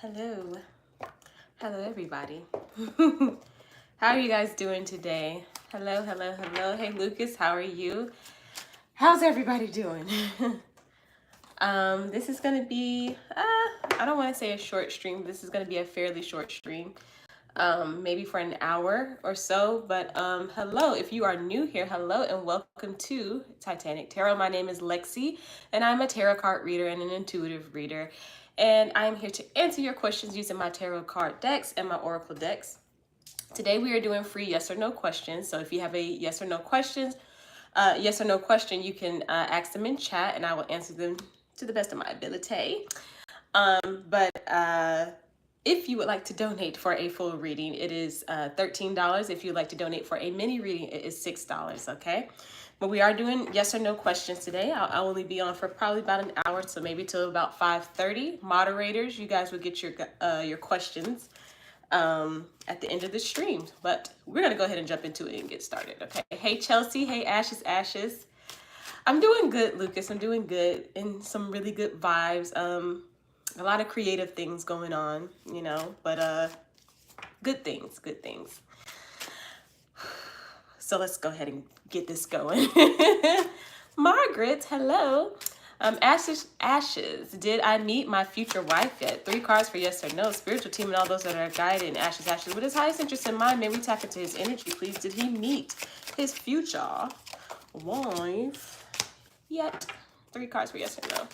Hello. Hello, everybody. How are you guys doing today? Hello, hello, hello. Hey, Lucas, how are you? How's everybody doing? This is going to be, I don't want to say a short stream. But this is going to be a fairly short stream, maybe for an hour or so. But hello, if you are new here, hello and welcome to Titanic Tarot. My name is Lexi, and I'm a tarot card reader and an intuitive reader. And I am here to answer your questions using my tarot card decks and my oracle decks. Today we are doing free yes or no questions. So if you have a yes or no question, you can ask them in chat, and I will answer them to the best of my ability. But if you would like to donate for a full reading, it is $13. If you'd like to donate for a mini reading, it is $6. Okay. But we are doing yes or no questions today. I'll only be on for probably about an hour, so maybe till about 5:30. Moderators, you guys will get your questions at the end of the stream. But we're gonna go ahead and jump into it and get started. Okay. Hey Chelsea. Hey Ashes. I'm doing good, Lucas. I'm doing good, and some really good vibes. A lot of creative things going on, but good things. So let's go ahead and get this going. Margaret, hello. Ashes. Did I meet my future wife yet? 3 cards for yes or no. Spiritual team and all those that are guided. Ashes. With his highest interest in mind, may we tap into his energy, please? Did he meet his future wife yet? 3 cards for yes or no.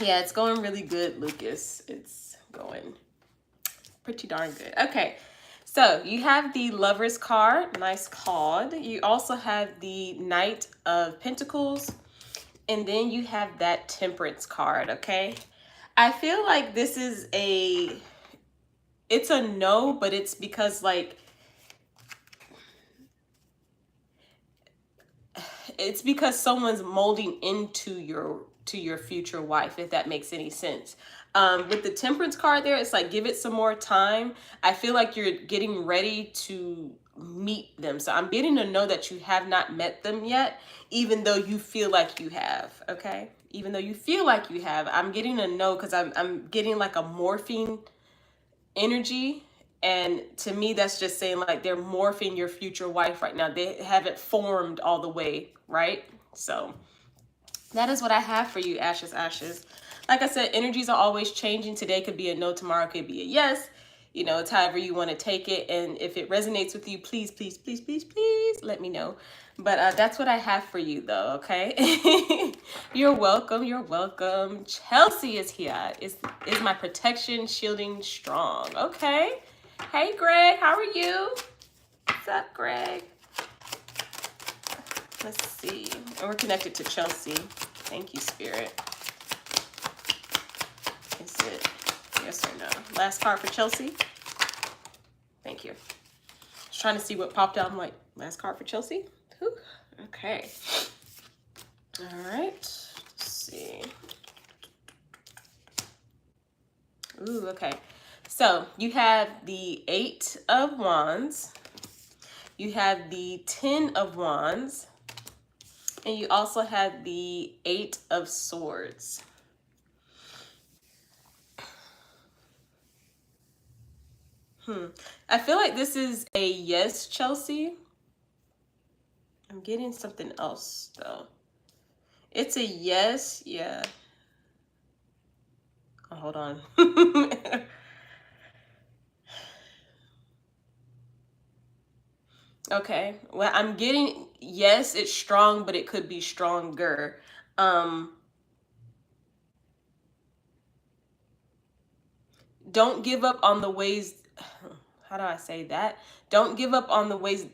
Yeah, it's going really good, Lucas. It's going pretty darn good. Okay. So you have the Lover's card, nice card. You also have the Knight of Pentacles, and then you have that Temperance card, okay? I feel like this is it's a no, but it's because it's because someone's molding into your future wife, if that makes any sense. With the Temperance card there, it's like, give it some more time. I feel like you're getting ready to meet them. So I'm getting to know that you have not met them yet, even though you feel like you have, okay? Even though you feel like you have, I'm getting to know, because I'm getting like a morphine energy. And to me, that's just saying like they're morphing your future wife right now. They haven't formed all the way, right? So that is what I have for you, Ashes. Like I said, energies are always changing. Today could be a no, tomorrow could be a yes. It's however you want to take it. And if it resonates with you, please let me know. But that's what I have for you, though, okay? You're welcome. Chelsea is here. Is my protection shielding strong? Okay. Hey, Greg, how are you? What's up, Greg? Let's see. And we're connected to Chelsea. Thank you, Spirit. Is it yes or no? Last card for Chelsea. Thank you. Just trying to see what popped out. I'm like, last card for Chelsea? Whew. Okay. All right. Let's see. Ooh, okay. So you have the 8 of Wands. You have the 10 of Wands. And you also have the 8 of Swords. I feel like this is a yes, Chelsea. I'm getting something else, though. It's a yes, yeah. Oh, hold on. Okay, well, I'm getting yes, it's strong, but it could be stronger. Don't give up on the ways, how do I say that? Don't give up on the ways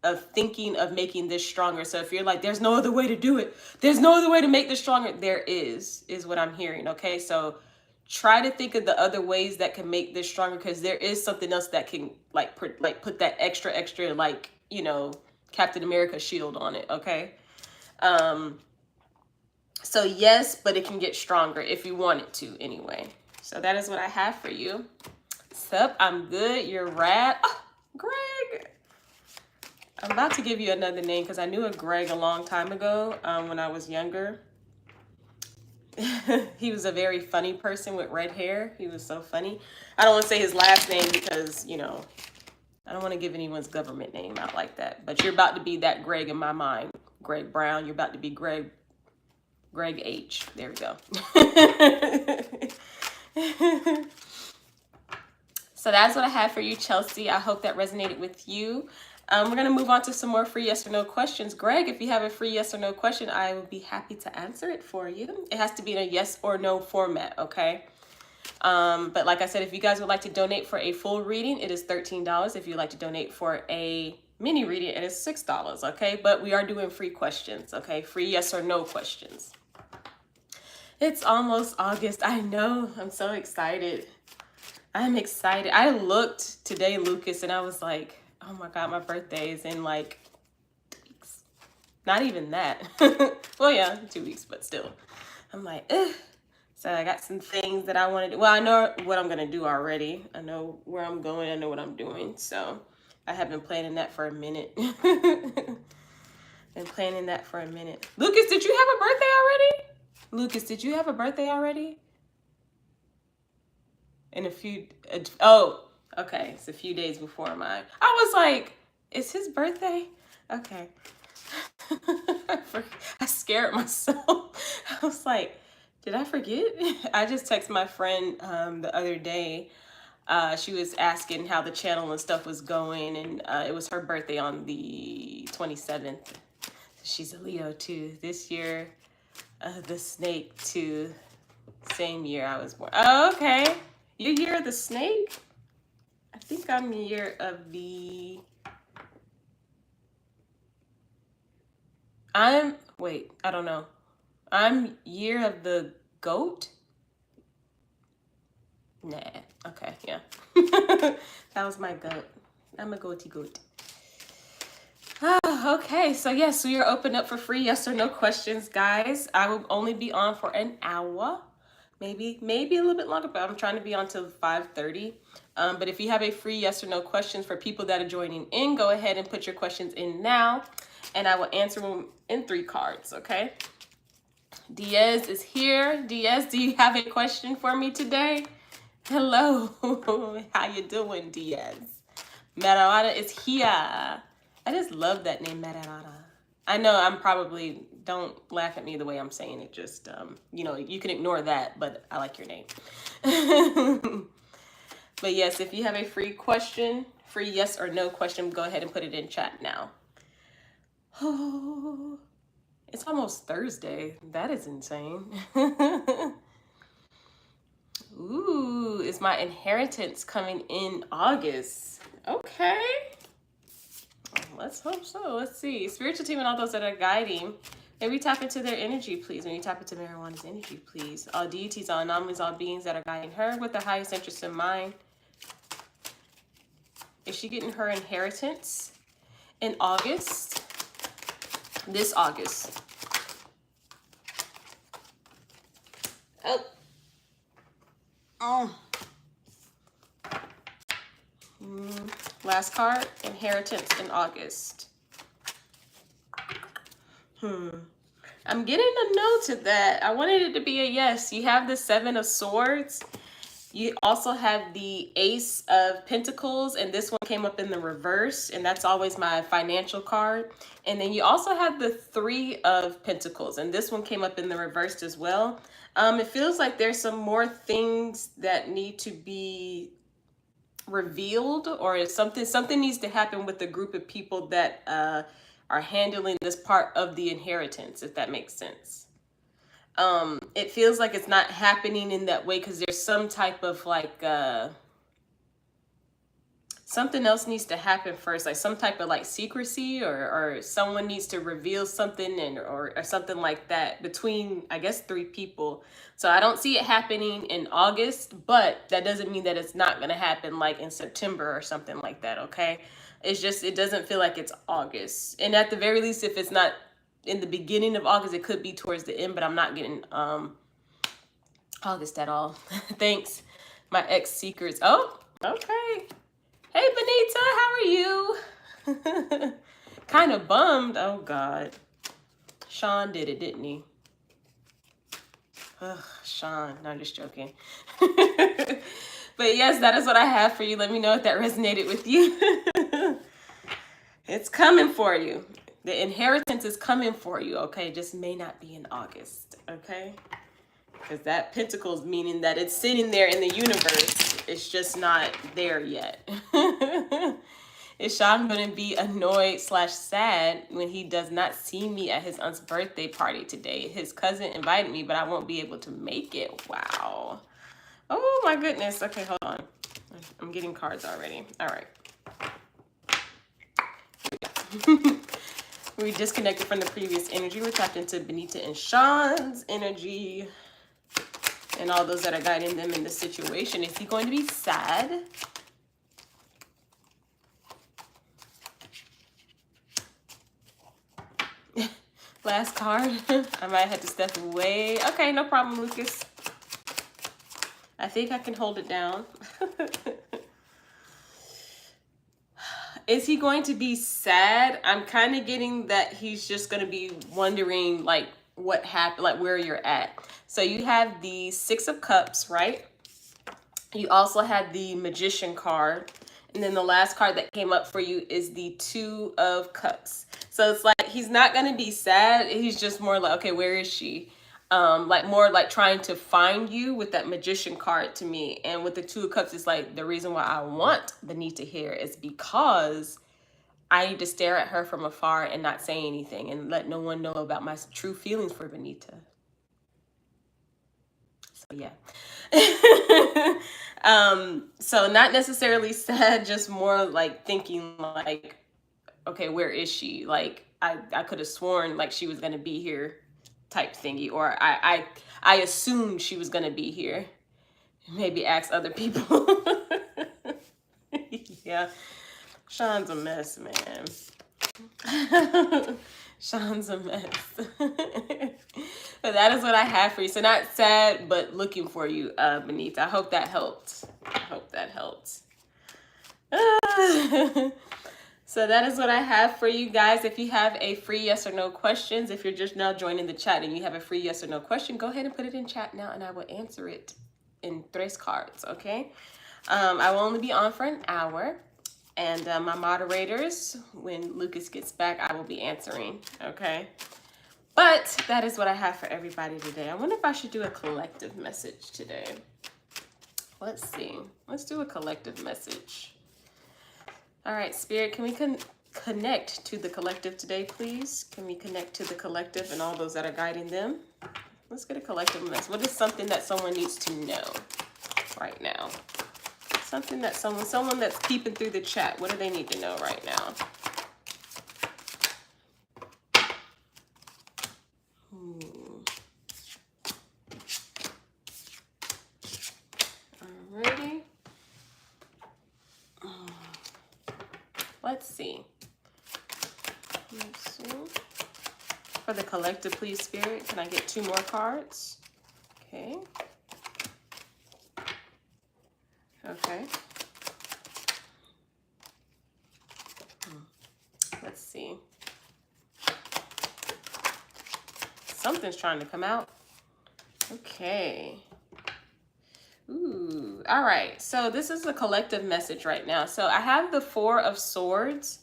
of thinking of making this stronger. So if you're like, there's no other way to do it, there's no other way to make this stronger, there is what I'm hearing. Okay, so try to think of the other ways that can make this stronger, because there is something else that can put that extra Captain America shield on it. Okay, so yes, but it can get stronger if you want it to anyway. So that is what I have for you. Sup, I'm good. You're rad. Oh, Greg. I'm about to give you another name because I knew a Greg a long time ago when I was younger. He was a very funny person with red hair. He was so funny. I don't want to say his last name because, you know, I don't want to give anyone's government name out like that. But you're about to be that Greg in my mind. Greg Brown. You're about to be Greg H. There we go. So that's what I have for you, Chelsea. I hope that resonated with you. We're going to move on to some more free yes or no questions. Greg, if you have a free yes or no question, I would be happy to answer it for you. It has to be in a yes or no format, okay? But like I said, if you guys would like to donate for a full reading, it is $13. If you'd like to donate for a mini reading, it is $6, okay? But we are doing free questions, okay? Free yes or no questions. It's almost August. I know. I'm so excited. I'm excited. I looked today, Lucas, and I was like, oh my God, my birthday is in like 2 weeks. Not even that. Well, yeah, 2 weeks, but still. I'm like, ugh. So I got some things that I want to do. Well, I know what I'm going to do already. I know where I'm going. I know what I'm doing. So I have been planning that for a minute. Been planning that for a minute. Lucas, did you have a birthday already? Lucas, did you have a birthday already? In a few, oh, okay. It's a few days before mine. I was like, is his birthday? Okay. I scared myself. I was like, did I forget? I just texted my friend the other day. She was asking how the channel and stuff was going, and it was her birthday on the 27th. She's a Leo too. This year, the snake too. Same year I was born. Oh, okay. Your year of the snake? I think I'm year of the... wait, I don't know. I'm year of the goat? Nah, okay, yeah. That was my goat. I'm a goaty goat. Okay, so yes, we are open up for free yes or no questions, guys. I will only be on for an hour. Maybe a little bit longer, but I'm trying to be on till 5:30. But if you have a free yes or no questions for people that are joining in, go ahead and put your questions in now, and I will answer them in 3 cards, okay? Diaz is here. Diaz, do you have a question for me today? Hello. How you doing, Diaz? Mararada is here. I just love that name, Mararada. I know I'm probably, don't laugh at me the way I'm saying it. Just, you know, you can ignore that, but I like your name. But yes, if you have a free question, free yes or no question, go ahead and put it in chat now. Oh, it's almost Thursday. That is insane. Ooh, is my inheritance coming in August? Okay. Let's hope so. Let's see. Spiritual team and all those that are guiding, maybe tap into their energy, please. Maybe tap into marijuana's energy, please. All deities, all anomalies, all beings that are guiding her with the highest interest in mind. Is she getting her inheritance in August? This August. Oh. Last card, inheritance in August. I'm getting a no to that. I wanted it to be a yes. You have the 7 of Swords. You also have the Ace of Pentacles, and this one came up in the reverse, and that's always my financial card. And then you also have the 3 of Pentacles, and this one came up in the reverse as well. It feels like there's some more things that need to be revealed, or if something needs to happen with the group of people that are handling this part of the inheritance, if that makes sense. It feels like it's not happening in that way because there's some type of like something else needs to happen first, like some type of like secrecy, or someone needs to reveal something, and or something like that between, I guess, 3 people. So I don't see it happening in August, but that doesn't mean that it's not going to happen like in September or something like that, okay? It's just, it doesn't feel like it's August. And at the very least, if it's not in the beginning of August, it could be towards the end, but I'm not getting August at all. Thanks, my ex-secrets. Oh, okay. Hey, Benita, how are you? Kind of bummed. Oh, God. Sean did it, didn't he? Ugh, Sean, no, I'm just joking. But yes, that is what I have for you. Let me know if that resonated with you. It's coming for you. The inheritance is coming for you, okay? It just may not be in August, okay? Because that pentacles meaning that it's sitting there in the universe. It's just not there yet. Is Sean going to be annoyed / sad when he does not see me at his aunt's birthday party today? His cousin invited me, but I won't be able to make it. Wow. Oh my goodness. Okay, hold on. I'm getting cards already. All right. We disconnected from the previous energy. We're tapped into Benita and Sean's energy and all those that are guiding them in the situation. Is he going to be sad? Last card. I might have to step away. Okay, no problem, Lucas. I think I can hold it down. Is he going to be sad? I'm kind of getting that he's just going to be wondering, like, what happened, like, where you're at. So you have the Six of Cups, right? You also had the Magician card. And then the last card that came up for you is the Two of Cups. So it's like he's not going to be sad. He's just more like, okay, where is she? Like more like trying to find you with that Magician card to me. And with the Two of Cups, it's like the reason why I want Benita here is because I need to stare at her from afar and not say anything and let no one know about my true feelings for Benita. So yeah. So not necessarily sad, just more like thinking like, okay, where is she? Like I could have sworn like she was gonna be here type thingy, or I assumed she was gonna be here. Maybe ask other people. Yeah. Sean's a mess, man. Sean's a mess. But that is what I have for you. So not sad, but looking for you, Benita. I hope that helped. I hope that helped. So that is what I have for you guys. If you have a free yes or no questions, if you're just now joining the chat and you have a free yes or no question, go ahead and put it in chat now and I will answer it in 3 cards, okay? I will only be on for an hour. And my moderators, when Lucas gets back, I will be answering, okay? But that is what I have for everybody today. I wonder if I should do a collective message today. Let's see. Let's do a collective message. All right, Spirit, can we connect to the collective today, please? Can we connect to the collective and all those that are guiding them? Let's get a collective message. What is something that someone needs to know right now? Something that someone that's peeping through the chat, what do they need to know right now? Alrighty. Let's see. For the collective, please, Spirit, can I get 2 more cards? Okay. Okay. Let's see. Something's trying to come out. Okay. Ooh. All right. So this is a collective message right now. So I have the 4 of Swords.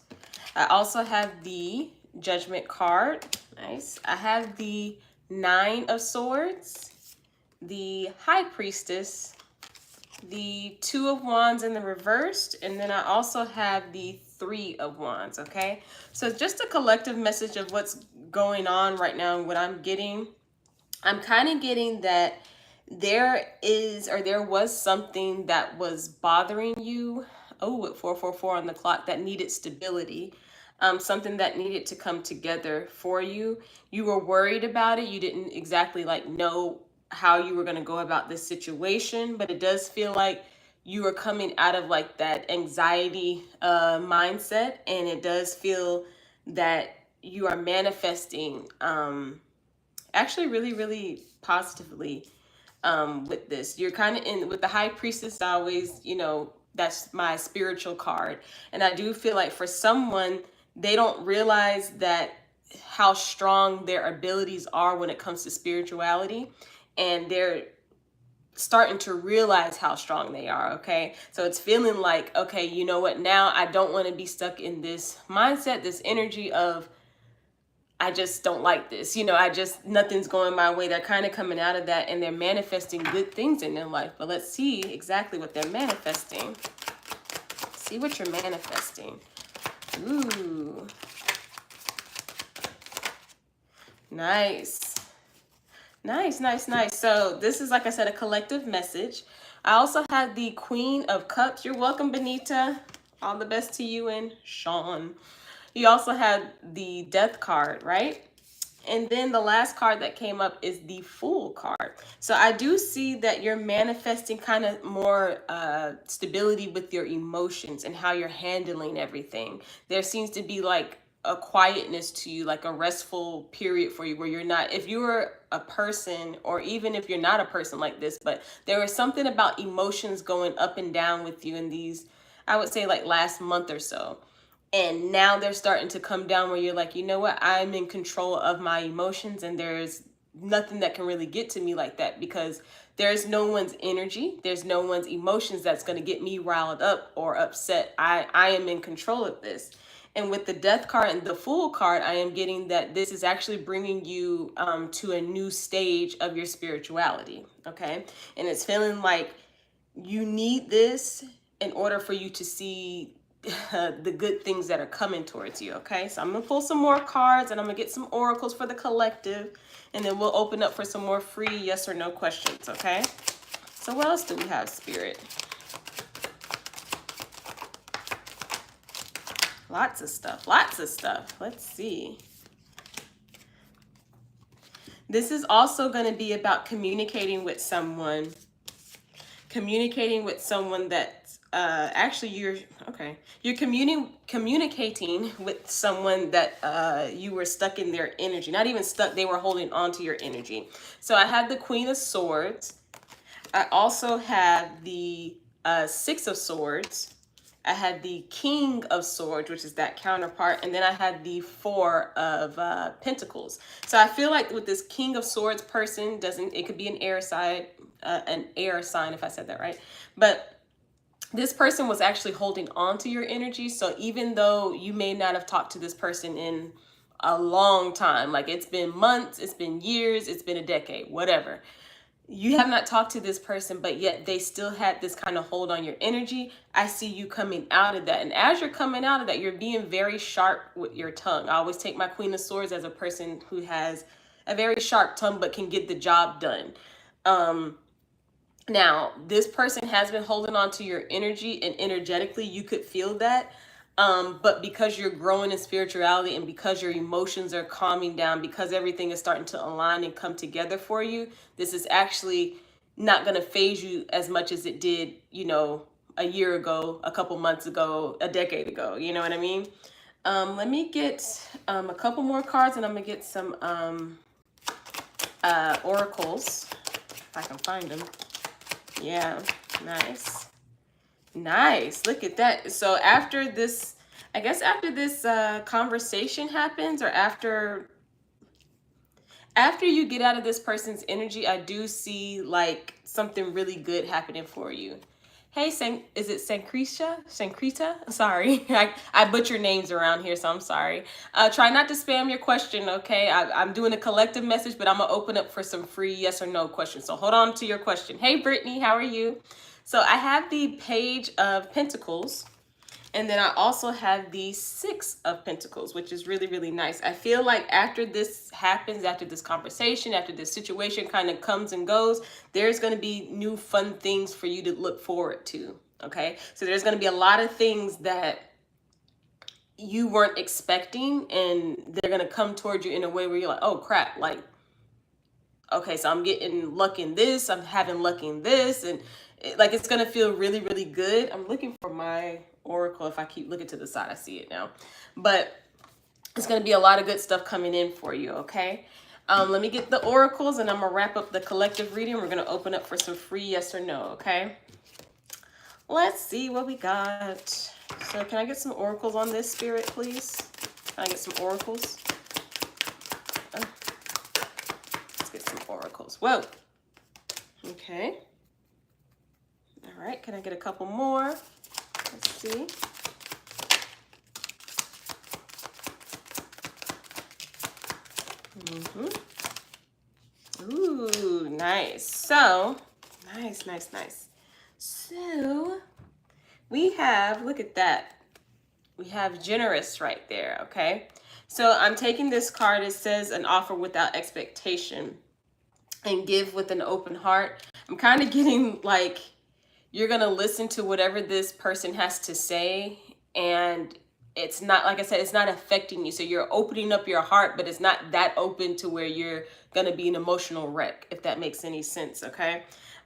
I also have the Judgment card. Nice. I have the 9 of Swords, the High Priestess, the 2 of Wands in the reversed, and then I also have the 3 of Wands, okay? So just a collective message of what's going on right now and what I'm getting. I'm kind of getting that there was something that was bothering you. Oh, with 444 on the clock, that needed stability. Something that needed to come together for you. You were worried about it. You didn't exactly like know how you were going to go about this situation, but it does feel like you are coming out of like that anxiety mindset, and it does feel that you are manifesting actually really, really positively with this. You're kind of in with the High Priestess. Always, you know, that's my spiritual card, and I do feel like for someone, they don't realize that how strong their abilities are when it comes to spirituality. and they're starting to realize how strong they are. Okay, so it's feeling like, okay, you know what, now I don't want to be stuck in this mindset, this energy of I just don't like this, nothing's going my way. They're kind of coming out of that, and they're manifesting good things in their life. But let's see exactly what they're manifesting. See what you're manifesting. Ooh, nice. Nice, nice, nice. So this is, like I said, a collective message. I also had the Queen of Cups. You're welcome, Benita. All the best to you and Sean. You also had the Death card, right? And then the last card that came up is the Fool card. So I do see that you're manifesting kind of more stability with your emotions and how you're handling everything. There seems to be like a quietness to you, like a restful period for you where you're not, if you were a person, or even if you're not a person like this, but there was something about emotions going up and down with you in these, I would say, like last month or so. And now they're starting to come down where you're like, you know what, I'm in control of my emotions, and there's nothing that can really get to me like that, because there's no one's energy, there's no one's emotions that's going to get me riled up or upset. I am in control of this. And with the Death card and the Fool card, I am getting that this is actually bringing you to a new stage of your spirituality. Okay. And it's feeling like you need this in order for you to see the good things that are coming towards you. Okay, so I'm gonna pull some more cards, and I'm gonna get some oracles for the collective, and then we'll open up for some more free yes or no questions. Okay, so what else do we have, Spirit? Lots of stuff, lots of stuff. Let's see. This is also going to be about communicating with someone that actually you're communicating with someone that you were stuck in their energy. Not even stuck, they were holding on to your energy. So I had the Queen of Swords. I also have the Six of Swords. I had the King of Swords, which is that counterpart, and then I had the Four of Pentacles. So I feel like with this King of Swords person, it could be an air sign, if I said that right. But this person was actually holding on to your energy. So even though you may not have talked to this person in a long time, like it's been months, it's been years, it's been a decade, whatever, you have not talked to this person, but yet they still had this kind of hold on your energy. I see you coming out of that. And as you're coming out of that, you're being very sharp with your tongue. I always take my Queen of Swords as a person who has a very sharp tongue, but can get the job done. Now, this person has been holding on to your energy, and energetically you could feel that. But because you're growing in spirituality, and because your emotions are calming down, because everything is starting to align and come together for you, this is actually not going to phase you as much as it did, a year ago, a couple months ago, a decade ago. You know what I mean? Let me get a couple more cards, and I'm going to get some oracles, if I can find them. Yeah, nice. Nice. Look at that. So after this, I guess after this conversation happens, or after you get out of this person's energy, I do see like something really good happening for you. Hey, is it Sankrita? Sorry, I butcher names around here, so I'm sorry. Try not to spam your question, okay? I'm doing a collective message, but I'm going to open up for some free yes or no questions. So hold on to your question. Hey, Brittany, how are you? So I have the Page of Pentacles, and then I also have the Six of Pentacles, which is really, really nice. I feel like after this happens, after this conversation, after this situation kind of comes and goes, there's going to be new fun things for you to look forward to, okay? So there's going to be a lot of things that you weren't expecting, and they're going to come towards you in a way where you're like, oh, crap, like, okay, so I'm getting luck in this, I'm having luck in this, and it's going to feel really, really good. I'm looking for my oracle. If I keep looking to the side, I see it now. But it's going to be a lot of good stuff coming in for you, okay? Let me get the oracles, and I'm going to wrap up the collective reading. We're going to open up for some free yes or no, okay? Let's see what we got. So can I get some oracles on this, Spirit, please? Can I get some oracles? Let's get some oracles. Whoa. Okay. All right, can I get a couple more? Let's see. Ooh, nice. So, nice, nice, nice. So, we have, look at that. We have generous right there, okay? So, I'm taking this card. It says an offer without expectation and give with an open heart. I'm kind of getting like you're going to listen to whatever this person has to say, and it's not, like I said, it's not affecting you. So you're opening up your heart, but it's not that open to where you're going to be an emotional wreck, if that makes any sense. Okay.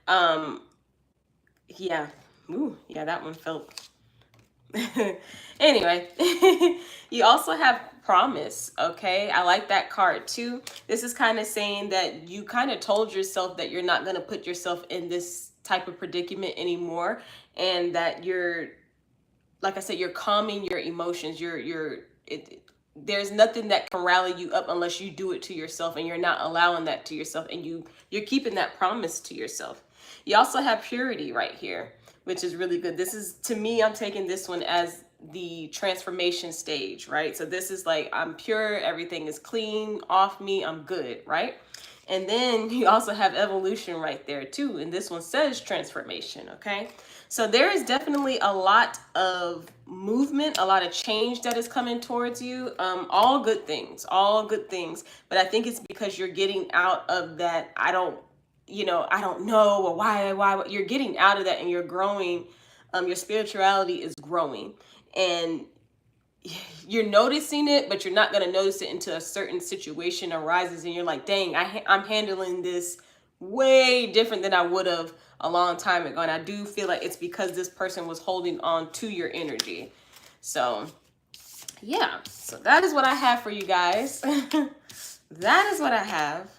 Yeah. Ooh, yeah, that one felt. Anyway, you also have promise. Okay. I like that card too. This is kind of saying that you kind of told yourself that you're not going to put yourself in this type of predicament anymore, and that you're, like I said, you're calming your emotions. There's nothing that can rally you up unless you do it to yourself, and you're not allowing that to yourself, and you're keeping that promise to yourself. You also have purity right here, which is really good. This is, to me, I'm taking this one as the transformation stage, right? So this is like, I'm pure, everything is clean off me, I'm good, right? And then you also have evolution right there too. And this one says transformation, okay? So there is definitely a lot of movement, a lot of change that is coming towards you. All good things, all good things. But I think it's because you're getting out of that, I don't know, or why. You're getting out of that, and you're growing. Your spirituality is growing. And you're noticing it, but you're not going to notice it until a certain situation arises and you're like, dang, I'm handling this way different than I would have a long time ago. And I do feel like it's because this person was holding on to your energy. So yeah, so that is what I have for you guys. That is what I have.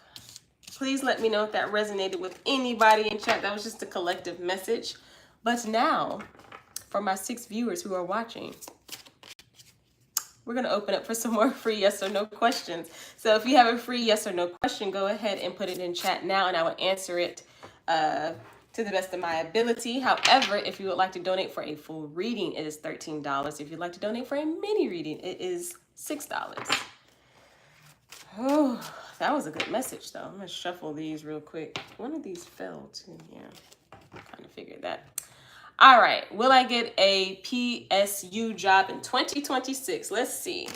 Please let me know if that resonated with anybody in chat. That was just a collective message. But now, for my 6 viewers who are watching, we're going to open up for some more free yes or no questions. So if you have a free yes or no question, go ahead and put it in chat now, and I will answer it to the best of my ability. However, if you would like to donate for a full reading, it is $13. If you'd like to donate for a mini reading, it is $6. Oh, that was a good message, though. I'm going to shuffle these real quick. One of these fell, too. Yeah, I kind of figured that. All right, will I get a PSU job in 2026? Let's see.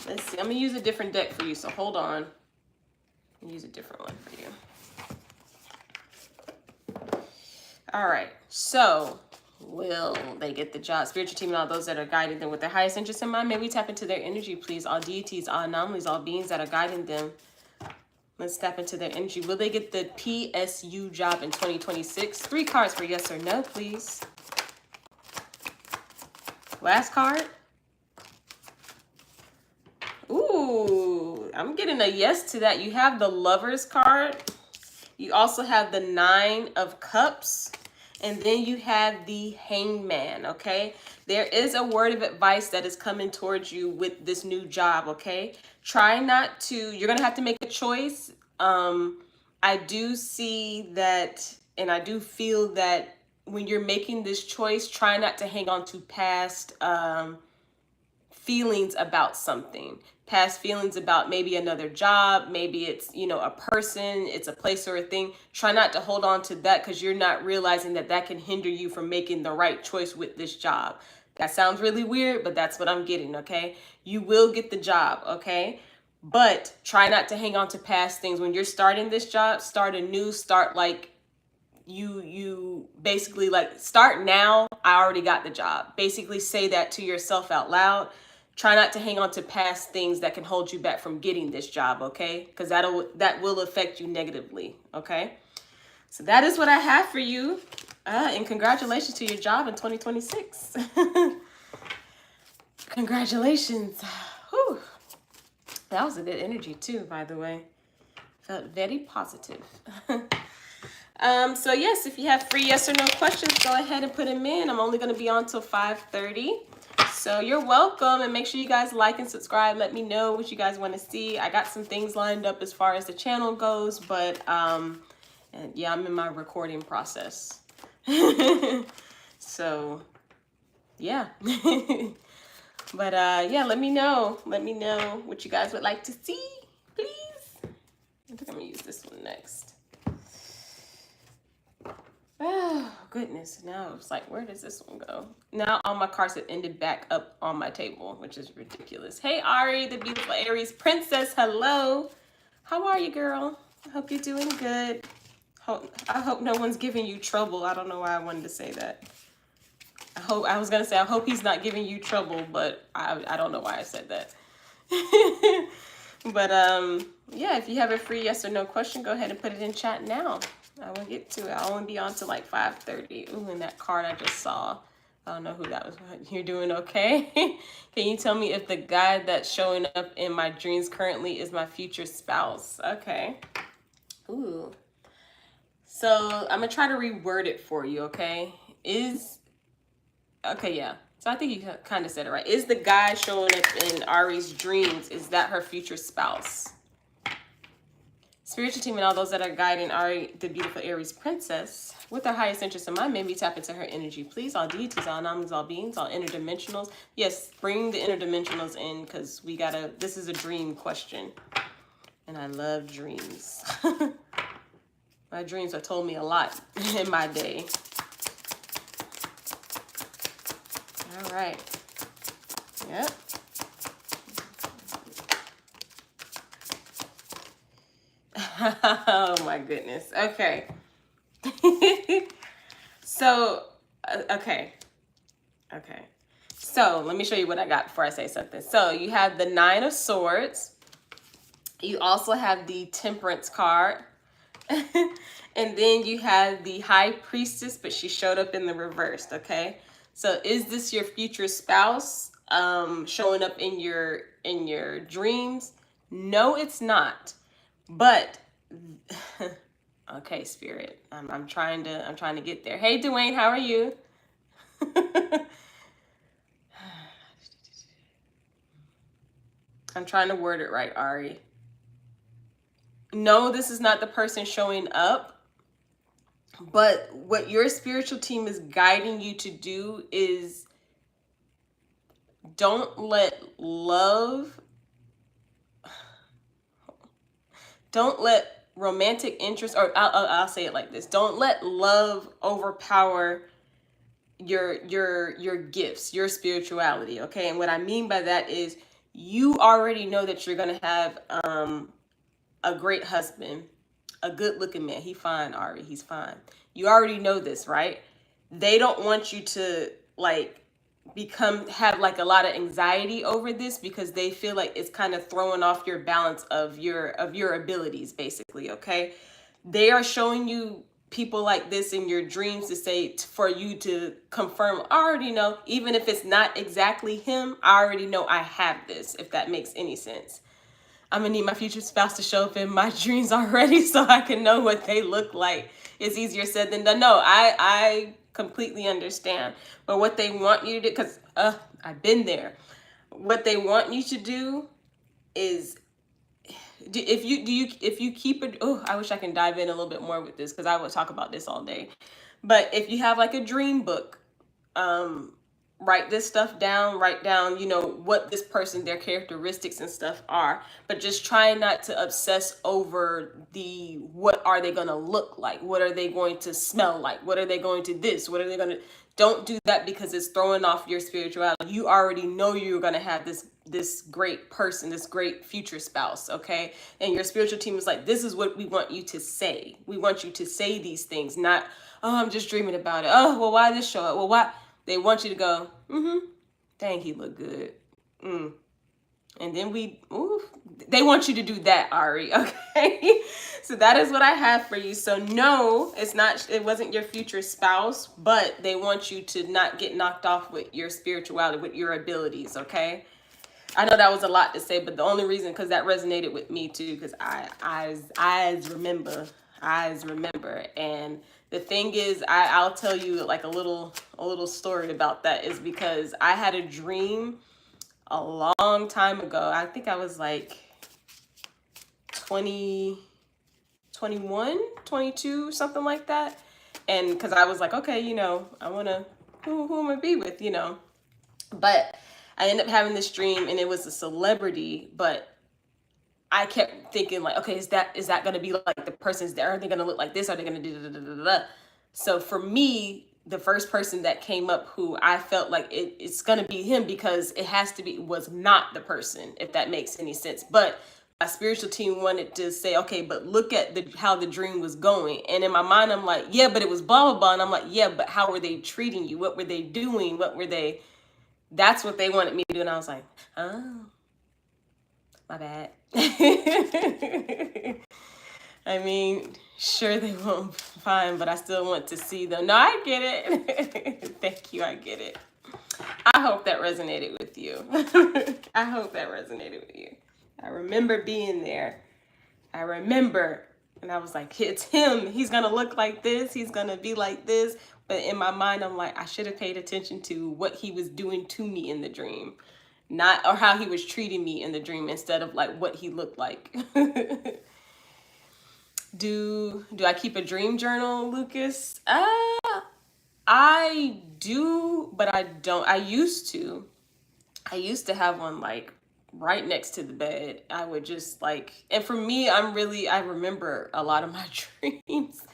I'm going to use a different deck for you, so hold on. I'll use a different one for you. All right, so will they get the job? Spiritual team and all those that are guiding them with their highest interest in mind, may we tap into their energy, please. All deities, all anomalies, all beings that are guiding them. Let's tap into their energy. Will they get the PSU job in 2026? 3 cards for yes or no, please. Last card. Ooh, I'm getting a yes to that. You have the Lovers card. You also have the 9 of Cups. And then you have the Hangman, okay? There is a word of advice that is coming towards you with this new job, okay? Try not to, you're going to have to make a choice. I do see that, and I do feel that when you're making this choice, try not to hang on to past feelings about something. Past feelings about maybe another job, maybe it's, a person, it's a place or a thing. Try not to hold on to that, because you're not realizing that that can hinder you from making the right choice with this job. That sounds really weird, but that's what I'm getting, okay? You will get the job, okay? But try not to hang on to past things. When you're starting this job, start anew, start like you basically like start now. I already got the job. Basically say that to yourself out loud. Try not to hang on to past things that can hold you back from getting this job, okay? Because that will affect you negatively, okay? So that is what I have for you. And congratulations to your job in 2026. Congratulations. Whew. That was a good energy too, by the way. Felt very positive. So yes, if you have free yes or no questions, go ahead and put them in. I'm only going to be on till 5:30. So you're welcome, and make sure you guys like and subscribe. Let me know what you guys want to see. I got some things lined up as far as the channel goes, but And yeah, I'm in my recording process. So yeah. But yeah, let me know. Let me know what you guys would like to see, please. I think I'm gonna use this one next. Oh goodness, now it's like, where does this one go? Now all my cards have ended back up on my table, which is ridiculous. Hey Ari, the beautiful Aries princess, hello. How are you, girl? I hope you're doing good. I hope no one's giving you trouble. I don't know why I wanted to say that. I was gonna say I hope he's not giving you trouble, but I don't know why I said that. But yeah, if you have a free yes or no question, go ahead and put it in chat now. I will get to it. I'll only be on to like 5:30. Ooh, and that card I just saw. I don't know who that was. You're doing okay? Can you tell me if the guy that's showing up in my dreams currently is my future spouse? Okay. Ooh. So I'm gonna try to reword it for you, okay? Okay, yeah. So I think you kind of said it right. Is the guy showing up in Ari's dreams, is that her future spouse? Spiritual team and all those that are guiding Ari, the beautiful Aries princess, with their highest interest in mind, maybe tap into her energy, please. All deities, all anomalies, all beings, all interdimensionals. Yes, bring the interdimensionals in because this is a dream question. And I love dreams. My dreams have told me a lot in my day. All right. Yep. Oh my goodness. Okay. So, okay. So let me show you what I got before I say something. So you have the 9 of Swords. You also have the Temperance card. And then you have the High Priestess, but she showed up in the reverse, okay? So is this your future spouse showing up in your dreams? No, it's not. But okay, Spirit. I'm trying to get there. Hey Dwayne, how are you? I'm trying to word it right, Ari. No, this is not the person showing up. But what your spiritual team is guiding you to do is don't let romantic interest, or I'll say it like this. Don't let love overpower your gifts, your spirituality, okay? And what I mean by that is you already know that you're going to have a great husband, a good looking man. He's fine, Ari. He's fine. You already know this, right? They don't want you to like have like a lot of anxiety over this because they feel like it's kind of throwing off your balance of your abilities, basically, okay? They are showing you people like this in your dreams to say for you to confirm, I already know, even if it's not exactly him, I already know I have this, if that makes any sense. I'm gonna need my future spouse to show up in my dreams already so I can know what they look like. It's easier said than done. No, I completely understand. But what they want you to do, because I've been there. What they want you to do is if you keep it, oh, I wish I can dive in a little bit more with this because I would talk about this all day. But if you have like a dream book, write this stuff down, write down, what this person, their characteristics and stuff are, but just try not to obsess over what are they going to look like? What are they going to smell like? What are they going to what are they going to, don't do that because it's throwing off your spirituality. You already know you're going to have this great person, this great future spouse, okay? And your spiritual team is like, this is what we want you to say. We want you to say these things, not, oh, I'm just dreaming about it. Oh, well, why this show up? Well, why? They want you to go, dang, he look good. And then they want you to do that, Ari, okay? So that is what I have for you. So no, it wasn't your future spouse, but they want you to not get knocked off with your spirituality, with your abilities, okay? I know that was a lot to say, but the only reason, because that resonated with me too, because eyes remember. And the thing is, I'll tell you like a little story about that, is because I had a dream a long time ago. I think I was like 20 21, 22, something like that. And because I was like, okay, I want to, who am I gonna be with, But I ended up having this dream, and it was a celebrity, but I kept thinking like, okay, is that gonna be like the person's there? Are they gonna look like this? Are they gonna do da, da, da, da, da? So for me, the first person that came up who I felt like it's gonna be him, because it has to be, was not the person, if that makes any sense. But my spiritual team wanted to say, okay, but look at how the dream was going. And in my mind, I'm like, yeah, but it was blah blah blah. And I'm like, yeah, but how were they treating you? What were they doing? What were they? That's what they wanted me to do. And I was like, oh, my bad. I mean, sure, they won't fine, but I still want to see them. No, I get it. Thank you, I get it. I hope that resonated with you. I hope that resonated with you. I remember being there. I remember, and I was like, it's him. He's gonna look like this. He's gonna be like this. But in my mind, I'm like, I should have paid attention to what he was doing to me in the dream, not, or how he was treating me in the dream, instead of like what he looked like. Do I keep a dream journal, Lucas? I do, but I don't. I used to have one like right next to the bed. I would just like, and for me, I remember a lot of my dreams,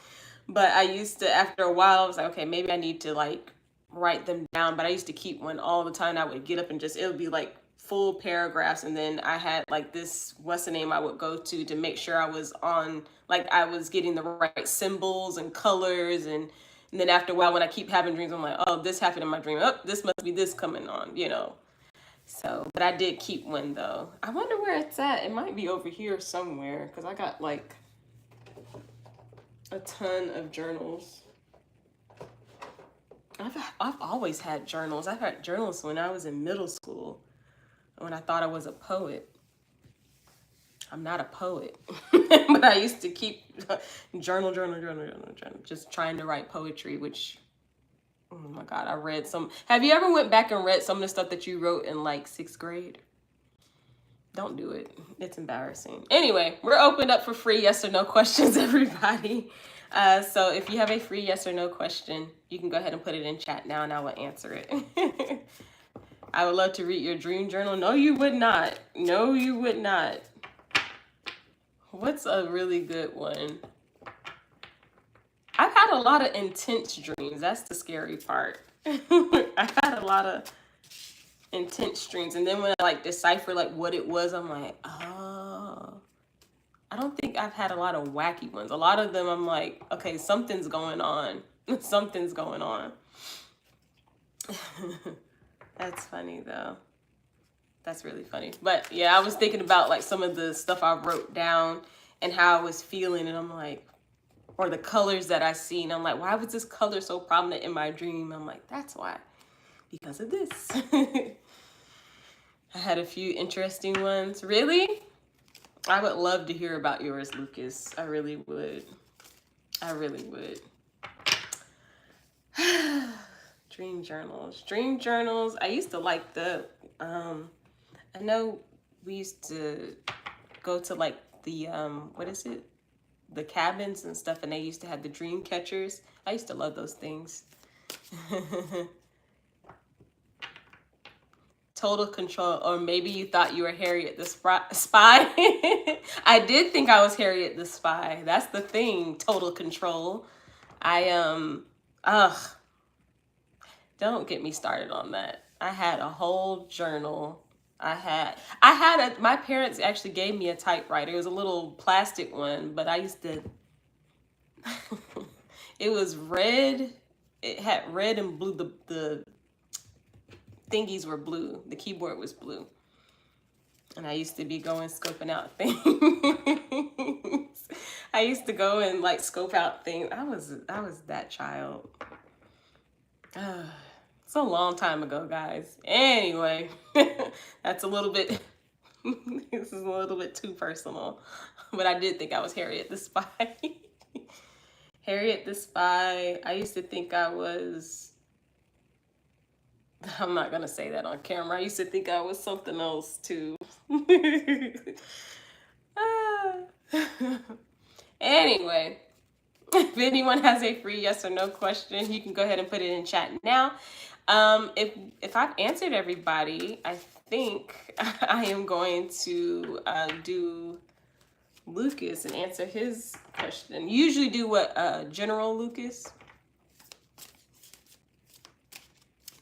but I used to, after a while, I was like, okay, maybe I need to like write them down. But I used to keep one all the time. I would get up and just, it would be like full paragraphs. And then I had like this, what's the name, I would go to make sure I was on, like I was getting the right symbols and colors. And then after a while, when I keep having dreams, I'm like, oh, this happened in my dream. Oh, this must be this coming on. So, but I did keep one though. I wonder where it's at. It might be over here somewhere, because I got like a ton of journals. I've always had journals. I've had journals when I was in middle school, when I thought I was a poet. I'm not a poet, but I used to keep journal, just trying to write poetry, which, oh my God, I read some. Have you ever went back and read some of the stuff that you wrote in like 6th grade? Don't do it. It's embarrassing. Anyway, we're opened up for free yes or no questions, everybody. So if you have a free yes or no question, you can go ahead and put it in chat now, and I will answer it. I would love to read your dream journal. No, you would not. No, you would not. What's a really good one? I've had a lot of intense dreams. That's the scary part. I've had a lot of intense dreams. And then when I like decipher like what it was, I'm like, oh. I don't think I've had a lot of wacky ones. A lot of them I'm like, okay, something's going on. Something's going on. That's funny though. That's really funny. But yeah, I was thinking about like some of the stuff I wrote down and how I was feeling, and I'm like, or the colors that I seen. I'm like, why was this color so prominent in my dream? I'm like, that's why. Because of this. I had a few interesting ones. Really? I would love to hear about yours, Lucas. I really would. I really would. Dream journals. Dream journals. I used to like I know we used to go to like the, what is it? The cabins and stuff, and they used to have the dream catchers. I used to love those things. Total control. Or maybe you thought you were Harriet the Spy. I did think I was Harriet the Spy. That's the thing. Total control. Don't get me started on that. I had a whole journal. My parents actually gave me a typewriter. It was a little plastic one, but I used to, it was red. It had red and blue. The thingies were blue. The keyboard was blue. And I used to be going scoping out things. I used to go and like scope out things. I was that child. It's a long time ago, guys. Anyway, that's a little bit, this is a little bit too personal. But I did think I was Harriet the Spy. Harriet the Spy. I used to think I was, I'm not going to say that on camera. I used to think I was something else too. Anyway, if anyone has a free yes or no question, you can go ahead and put it in chat now. If I've answered everybody, I think I am going to do Lucas and answer his question. You usually do what, General Lucas?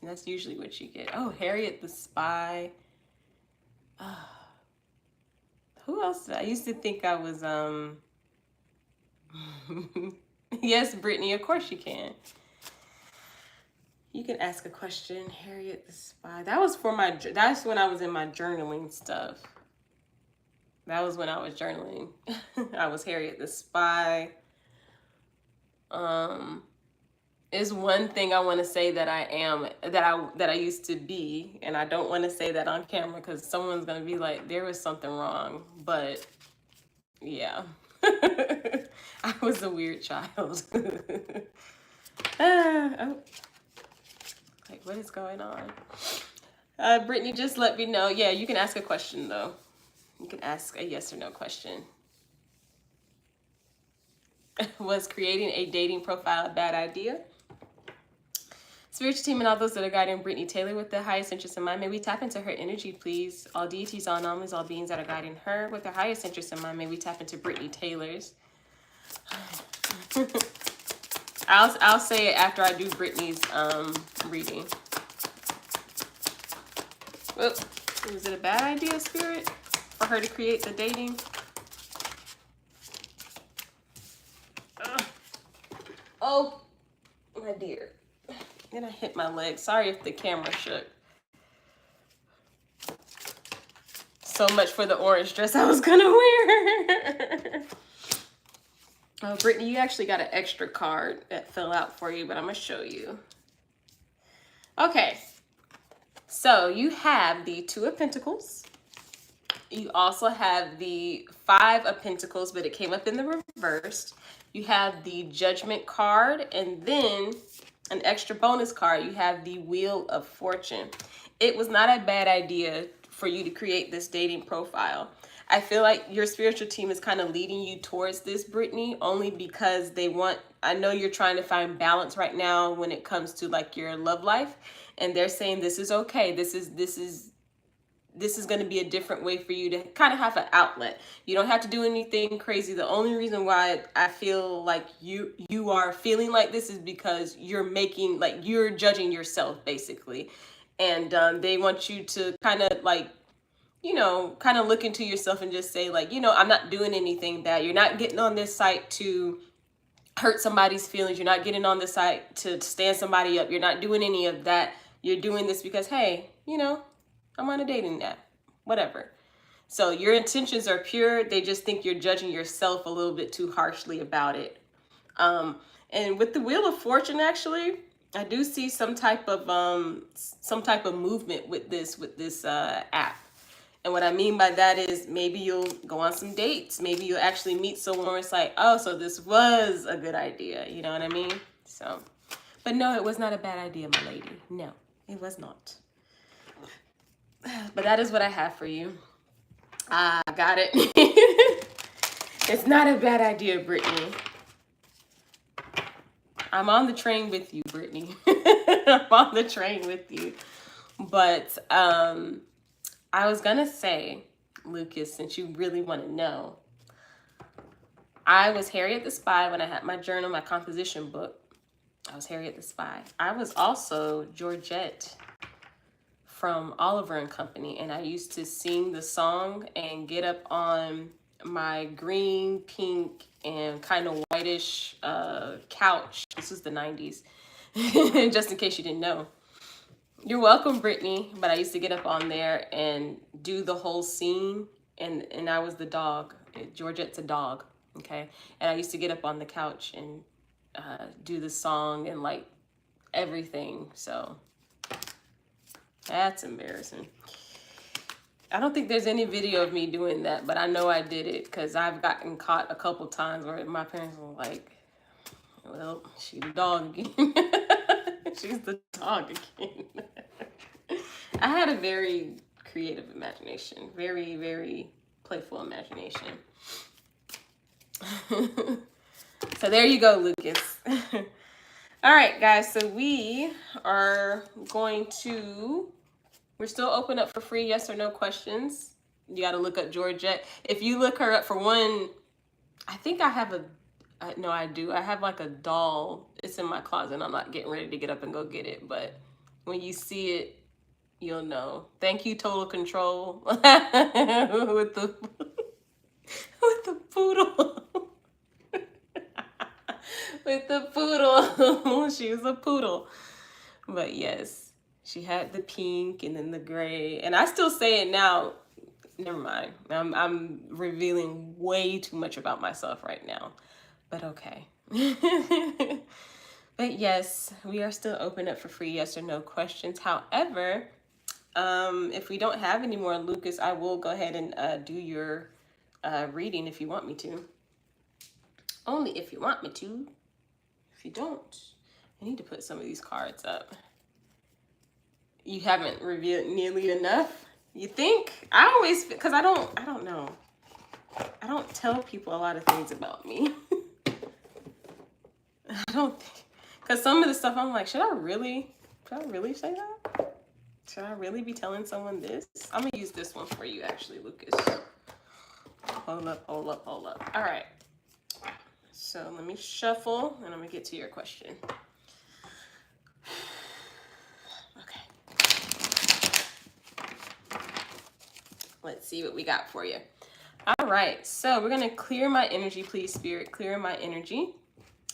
And that's usually what you get. Oh, Harriet the Spy. Who else? I used to think I was Yes, Brittany, of course you can. You can ask a question. Harriet the Spy. That was for my, that's when I was in my journaling stuff. That was when I was journaling. I was Harriet the Spy. Is one thing I want to say that I am, that I used to be, and I don't want to say that on camera because someone's gonna be like, there was something wrong. But yeah, I was a weird child. Oh, like, what is going on? Brittany, just let me know. Yeah, you can ask a question though. You can ask a yes or no question. Was creating a dating profile a bad idea? Spiritual team and all those that are guiding Brittany Taylor with the highest interest in mind, may we tap into her energy, please. All deities, all anomalies, all beings that are guiding her with their highest interest in mind, may we tap into Brittany Taylor's. I'll say it after I do Brittany's reading. Well, was it a bad idea, Spirit, for her to create the dating? Oh, my dear. Then I hit my leg. Sorry if the camera shook. So much for the orange dress I was gonna wear. Oh, Brittany, you actually got an extra card that fell out for you, but I'm gonna show you. Okay, so you have the Two of Pentacles. You also have the Five of Pentacles, but it came up in the reverse. You have the Judgment card, and then an extra bonus card. You have the Wheel of Fortune. It was not a bad idea for you to create this dating profile. I feel like your spiritual team is kind of leading you towards this, Brittany, only because they want, I know you're trying to find balance right now when it comes to like your love life, and they're saying this is okay. This is going to be a different way for you to kind of have an outlet. You don't have to do anything crazy. The only reason why I feel like you are feeling like this is because you're making, like, you're judging yourself basically. And they want you to kind of like, you know, kind of look into yourself and just say like, you know, I'm not doing anything bad. You're not getting on this site to hurt somebody's feelings. You're not getting on this site to stand somebody up. You're not doing any of that. You're doing this because, hey, you know, I'm on a dating app, whatever. So your intentions are pure. They just think you're judging yourself a little bit too harshly about it. And with the Wheel of Fortune, actually, I do see some type of movement with this app. And what I mean by that is maybe you'll go on some dates. Maybe you'll actually meet someone where it's like, oh, so this was a good idea. You know what I mean? So, but no, it was not a bad idea, my lady. No, it was not. But that is what I have for you. I got it. It's not a bad idea, Brittany. I'm on the train with you, Brittany. I'm on the train with you. But I was gonna say, Lucas, since you really want to know, I was Harriet the Spy when I had my journal, my composition book. I was Harriet the Spy. I was also Georgette from Oliver and Company, and I used to sing the song and get up on my green, pink, and kind of whitish couch. This was the 90s, just in case you didn't know. You're welcome, Brittany. But I used to get up on there and do the whole scene, and I was the dog. Georgette's a dog, okay? And I used to get up on the couch and do the song and like everything. So that's embarrassing. I don't think there's any video of me doing that, but I know I did it because I've gotten caught a couple times where my parents were like, well, she's the dog again. She's the dog again. I had a very creative imagination, very, very playful imagination. So there you go, Lucas. All right, guys. So we are going to. We're still open up for free yes or no questions. You got to look up Georgette. If you look her up for one, I think I have a. No, I do. I have like a doll. It's in my closet. I'm not getting ready to get up and go get it, but when you see it, you'll know. Thank you, Total Control, with the with the poodle. With the poodle. She was a poodle. But yes, she had the pink and then the gray. And I still say it now. Never mind. I'm revealing way too much about myself right now. But okay. But yes, we are still open up for free yes or no questions. However, if we don't have any more, Lucas, I will go ahead and do your reading if you want me to. Only if you want me to. If you don't, I need to put some of these cards up. You haven't revealed nearly enough, you think? I always, because I don't know. I don't tell people a lot of things about me. I don't think, because some of the stuff I'm like, should I really say that? Should I really be telling someone this? I'm gonna use this one for you actually, Lucas. Hold up. All right. So let me shuffle and I'm gonna get to your question. Okay. Let's see what we got for you. All right, so we're gonna clear my energy, please, Spirit. Clear my energy.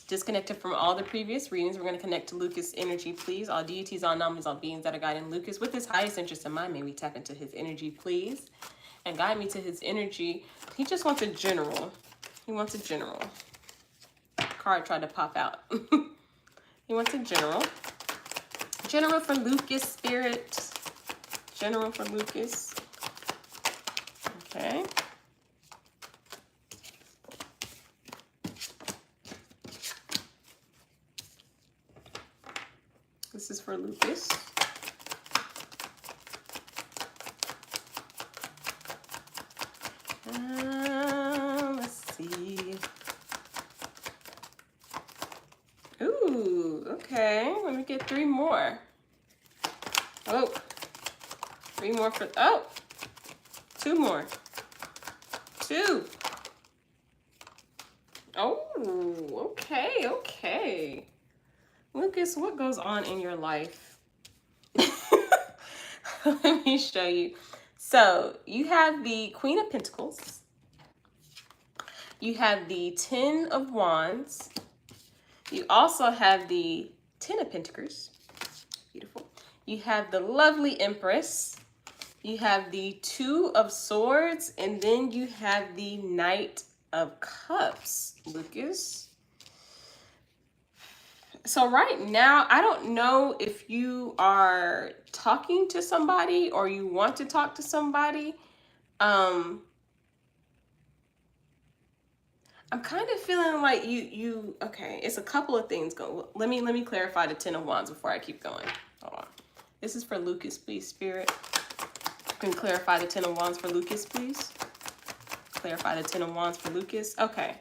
Disconnected from all the previous readings. We're gonna connect to Lucas' energy, please. All deities, all anomalies, all beings that are guiding Lucas with his highest interest in mind. May we tap into his energy, please, and guide me to his energy. He just wants a general. He wants a general. Card tried to pop out. He wants a general. General for Lucas, Spirit. General for Lucas. Okay. This is for Lucas. Let's see. Ooh, okay. Let me get three more. Oh, three more for, oh, two more. Two. Oh, okay. Lucas, what goes on in your life? Let me show you. So you have the Queen of Pentacles. You have the Ten of Wands. You also have the Ten of Pentacles. Beautiful. You have the lovely Empress. You have the Two of Swords. And then you have the Knight of Cups, Lucas. So right now, I don't know if you are talking to somebody or you want to talk to somebody. I'm kind of feeling like you okay, it's a couple of things going. Let me clarify the Ten of Wands before I keep going. Hold on. This is for Lucas, please, Spirit. Can you clarify the Ten of Wands for Lucas, please? Clarify the Ten of Wands for Lucas. Okay.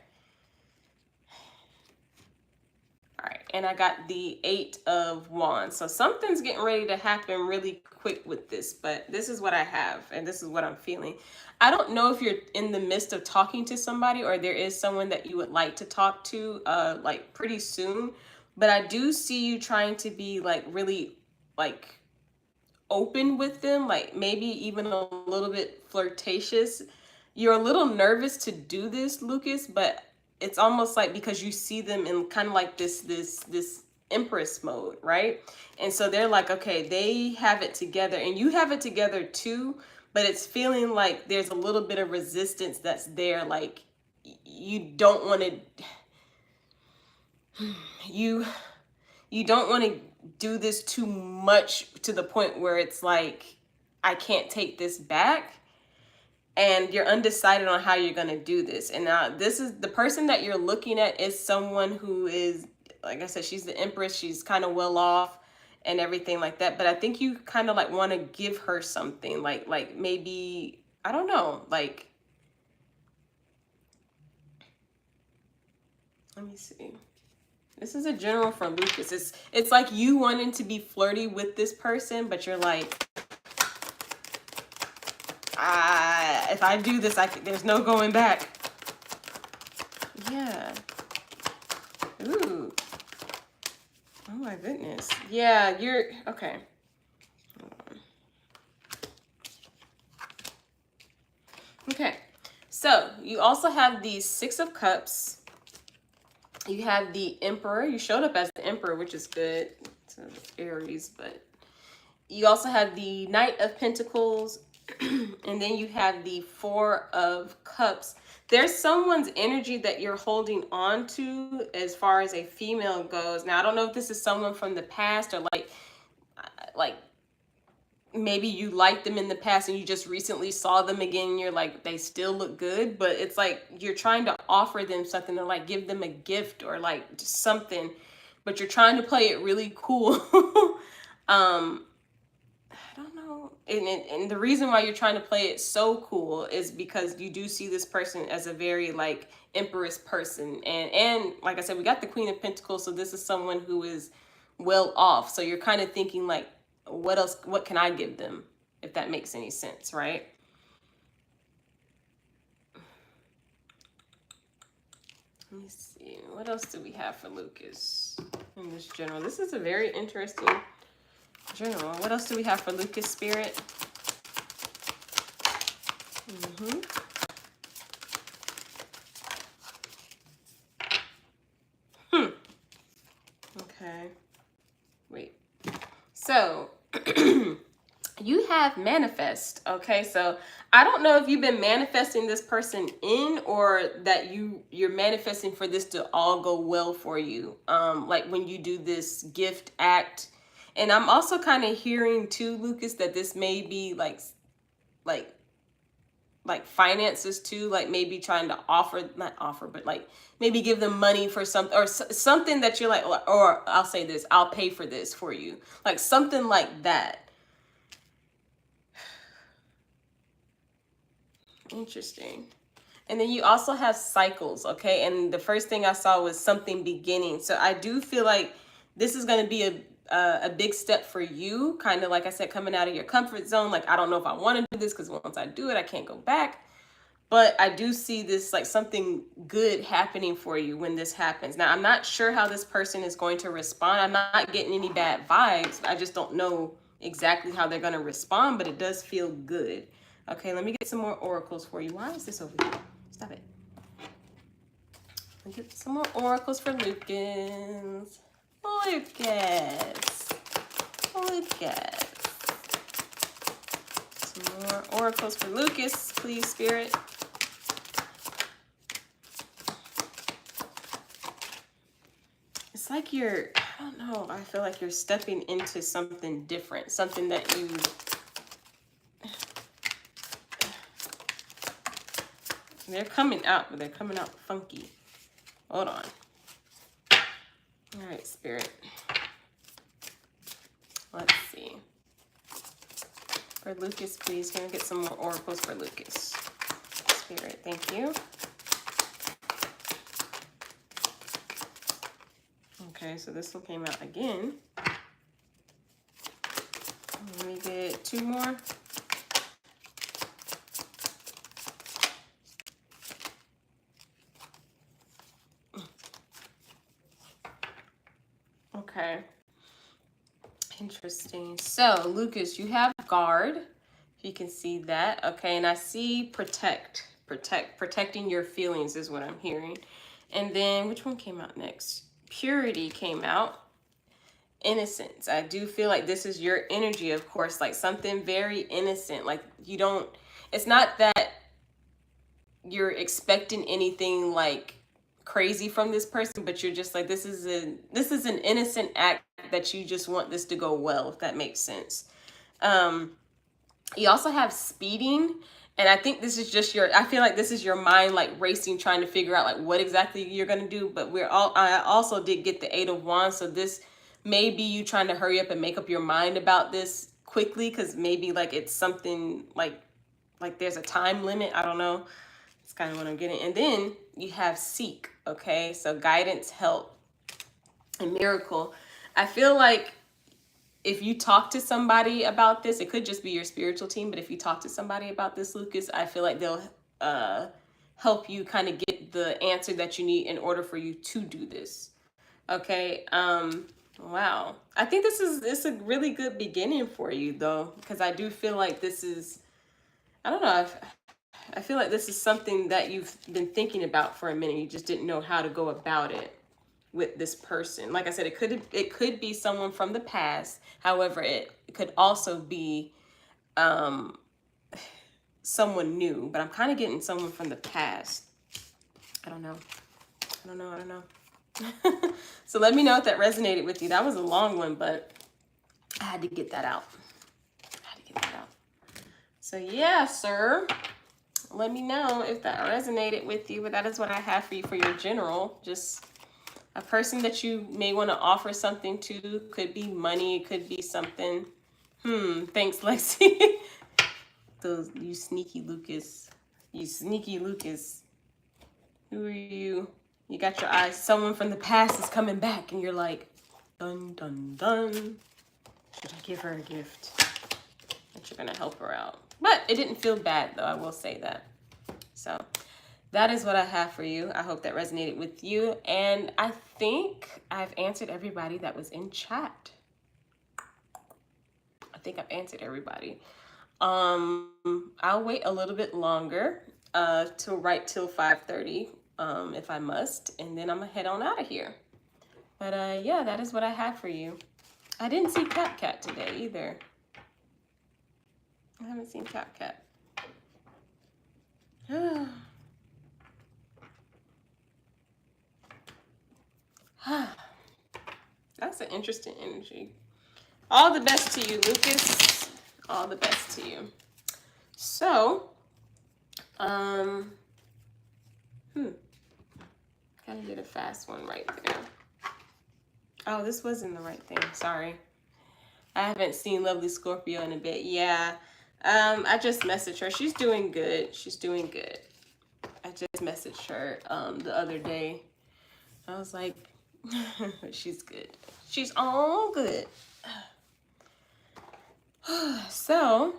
All right, and I got the Eight of Wands. So something's getting ready to happen really quick with this, but this is what I have, and this is what I'm feeling. I don't know if you're in the midst of talking to somebody or there is someone that you would like to talk to like pretty soon, but I do see you trying to be like really like open with them, like maybe even a little bit flirtatious. You're a little nervous to do this, Lucas, but it's almost like because you see them in kind of like this Empress mode, right? And so they're like, okay, they have it together and you have it together too, but it's feeling like there's a little bit of resistance that's there. Like you don't want to, you don't want to do this too much to the point where it's like, I can't take this back. And you're undecided on how you're going to do this. And now this is the person that you're looking at is someone who is, like I said, she's the Empress. She's kind of well off and everything like that. But I think you kind of like want to give her something like maybe, I don't know, like Let me see. This is a general from Lucas. It's like you wanting to be flirty with this person, but you're like, if I do this, there's no going back. Yeah. Ooh. Oh my goodness. Yeah, you're okay. Hold on. Okay. So you also have the Six of Cups. You have the Emperor. You showed up as the Emperor, which is good. It's Aries, but you also have the Knight of Pentacles, and then you have the Four of Cups. There's someone's energy that you're holding on to as far as a female goes. Now, I don't know if this is someone from the past or like maybe you liked them in the past and you just recently saw them again and you're like, they still look good, but it's like you're trying to offer them something to like give them a gift or like just something, but you're trying to play it really cool. I don't know. And the reason why you're trying to play it so cool is because you do see this person as a very like empress person. And like I said, we got the Queen of Pentacles. So this is someone who is well off. So you're kind of thinking like, what else, what can I give them? If that makes any sense, right? Let me see. What else do we have for Lucas in this general? This is a very interesting general. What else do we have for Lucas Spirit? Okay. Wait. So you have manifest. Okay, so I don't know if you've been manifesting this person in or that you're manifesting for this to all go well for you. Like when you do this gift act. And I'm also kind of hearing too, Lucas, that this may be like finances too, like maybe trying to not offer, but like maybe give them money for something or something that you're like, or I'll say this, I'll pay for this for you. Like something like that. Interesting. And then you also have cycles, okay? And the first thing I saw was something beginning. So I do feel like this is going to be a big step for you, kind of like I said, coming out of your comfort zone. Like, I don't know if I want to do this because once I do it, I can't go back. But I do see this like something good happening for you when this happens. Now, I'm not sure how this person is going to respond. I'm not getting any bad vibes. I just don't know exactly how they're going to respond, but it does feel good. Okay, let me get some more oracles for you. Why is this over here? Stop it. Let me get some more oracles for Lucas. Lucas. Some more oracles for Lucas, please, Spirit. It's like I don't know, I feel like you're stepping into something different, something that you, they're coming out, but they're coming out funky. Hold on. All right, Spirit. Let's see. For Lucas, please, can we get some more oracles for Lucas? Spirit, thank you. Okay, so this one came out again. Let me get two more. Okay. Interesting. So, Lucas, you have guard. You can see that. Okay, and I see protecting your feelings is what I'm hearing. And then which one came out next? Purity came out. Innocence. I do feel like this is your energy, of course, like something very innocent. Like it's not that you're expecting anything like crazy from this person, but you're just like, this is an innocent act that you just want this to go well, if that makes sense. You also have speeding. And I think this is just I feel like this is your mind like racing, trying to figure out like what exactly you're going to do. But I also did get the 8 of Wands. So this may be you trying to hurry up and make up your mind about this quickly. Cause maybe like it's something like there's a time limit. I don't know. It's kind of what I'm getting. And then you have seek, okay? So guidance, help, and miracle. I feel like if you talk to somebody about this, it could just be your spiritual team, but if you talk to somebody about this, Lucas, I feel like they'll help you kind of get the answer that you need in order for you to do this. Okay. Wow. I think this is a really good beginning for you though, because I do feel like this is, I don't know, I feel like this is something that you've been thinking about for a minute. You just didn't know how to go about it with this person. Like I said, it could be someone from the past. However, it could also be someone new. But I'm kind of getting someone from the past. I don't know. I don't know. So let me know if that resonated with you. That was a long one, but I had to get that out. So yeah, sir. Let me know if that resonated with you. But that is what I have for you for your general. Just a person that you may want to offer something to. Could be money. It could be something. Thanks, Lexi. Those, you sneaky Lucas. You sneaky Lucas. Who are you? You got your eyes. Someone from the past is coming back, and you're like, dun, dun, dun. Should I give her a gift? That you're going to help her out. But it didn't feel bad, though. I will say that. So that is what I have for you. I hope that resonated with you. And I think I've answered everybody that was in chat. I think I've answered everybody. I'll wait a little bit longer till right till 5:30 if I must. And then I'm going to head on out of here. But yeah, that is what I have for you. I didn't see Cat today either. I haven't seen Cat. That's an interesting energy. All the best to you, Lucas. All the best to you. So, kind of did a fast one right there. Oh, this wasn't the right thing. Sorry. I haven't seen Lovely Scorpio in a bit. Yeah. I just messaged her. She's doing good. She's doing good. I just messaged her the other day. I was like, she's good. She's all good. So,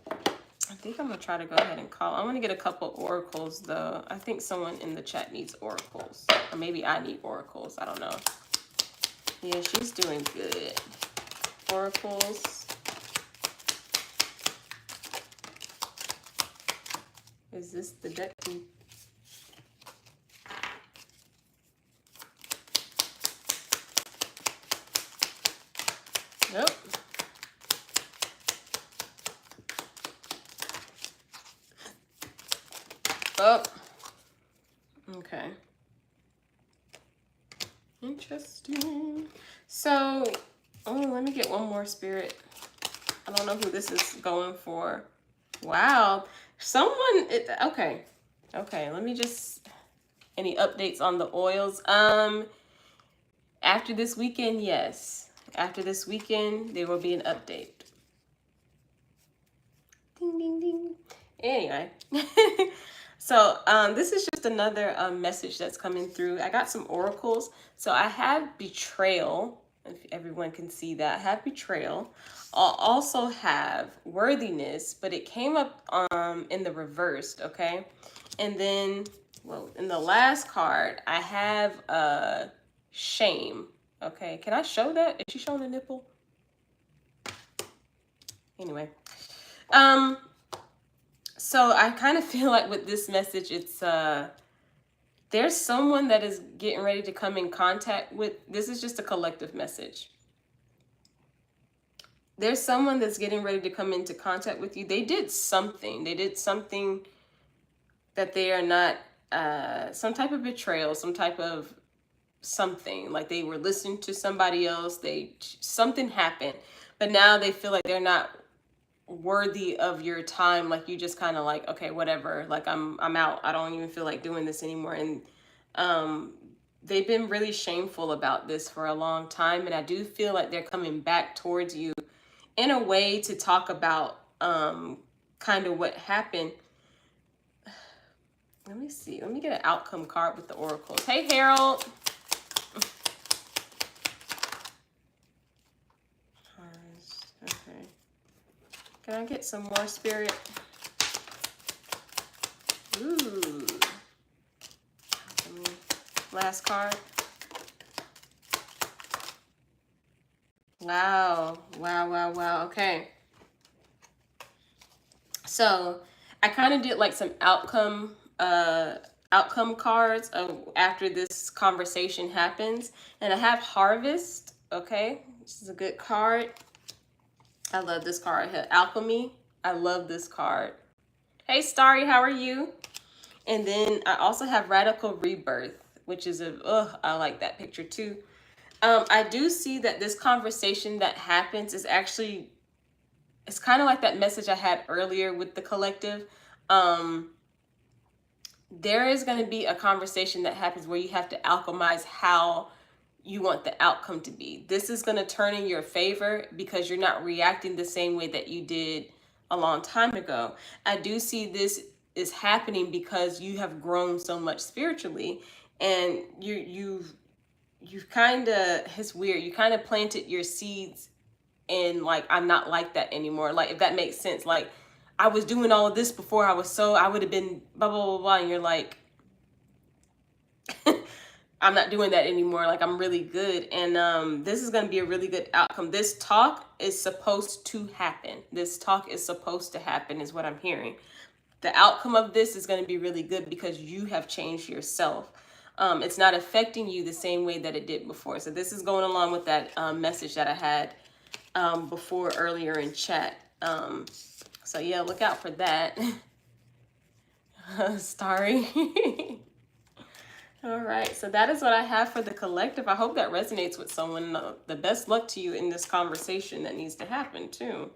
I think I'm going to try to go ahead and call. I'm going to get a couple oracles, though. I think someone in the chat needs oracles. Or maybe I need oracles. I don't know. Yeah, she's doing good. Oracles. Is this the deck? Nope. Oh. Okay. Interesting. So, let me get one more spirit. I don't know who this is going for. Wow. Okay. Okay, let me just, any updates on the oils? After this weekend, yes. After this weekend, there will be an update. Ding, ding, ding. Anyway. So this is just another message that's coming through. I got some oracles. So I have betrayal, if everyone can see that. I have betrayal. I'll also have worthiness, but it came up in the reversed, okay? And then, well, in the last card, I have shame, okay? Can I show that? Is she showing a nipple? Anyway. So I kind of feel like with this message, it's there's someone that is getting ready to come in contact with, this is just a collective message. There's someone that's getting ready to come into contact with you. They did something that they are not, some type of betrayal, some type of something, like they were listening to somebody else, something happened, but now they feel like they're not worthy of your time. Like you just kind of like, okay, whatever, like I'm out, I don't even feel like doing this anymore. And they've been really shameful about this for a long time, and I do feel like they're coming back towards you in a way to talk about kind of what happened. Let me see. Let me get an outcome card with the oracles. Hey, Harold. Okay. Can I get some more, Spirit? Ooh. Last card. Wow. Wow, wow, wow. Okay. So I kind of did like some outcome cards of after this conversation happens. And I have Harvest. Okay. This is a good card. I love this card. Alchemy. I love this card. Hey, Starry, how are you? And then I also have Radical Rebirth, which is I like that picture too. I do see that this conversation that happens is actually, it's kind of like that message I had earlier with the collective. There is going to be a conversation that happens where you have to alchemize how you want the outcome to be. This is going to turn in your favor because you're not reacting the same way that you did a long time ago. I do see this is happening because you have grown so much spiritually, and you've kind of, it's weird, you kind of planted your seeds in like, I'm not like that anymore. Like, if that makes sense. Like, I was doing all of this before, I would have been blah, blah, blah, blah. And you're like, I'm not doing that anymore. Like, I'm really good. And this is going to be a really good outcome. This talk is supposed to happen. This talk is supposed to happen is what I'm hearing. The outcome of this is going to be really good because you have changed yourself. It's not affecting you the same way that it did before. So this is going along with that message that I had before earlier in chat. So yeah, look out for that. Starry. All right, so that is what I have for the collective. I hope that resonates with someone. The best luck to you in this conversation that needs to happen too.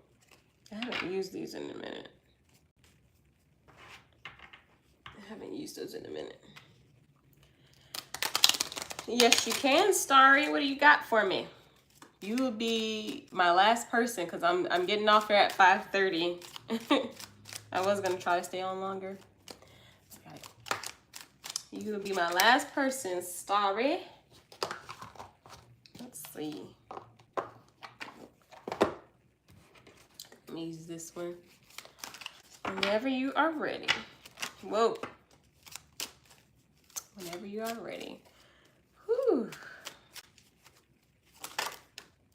I haven't used these in a minute. I haven't used those in a minute. Yes, you can, Starry. What do you got for me? You will be my last person because I'm getting off here at 5:30. I was gonna try to stay on longer. Okay. You will be my last person, Starry. Let's see. Let me use this one. Whenever you are ready. Whoa. Whenever you are ready. Whew.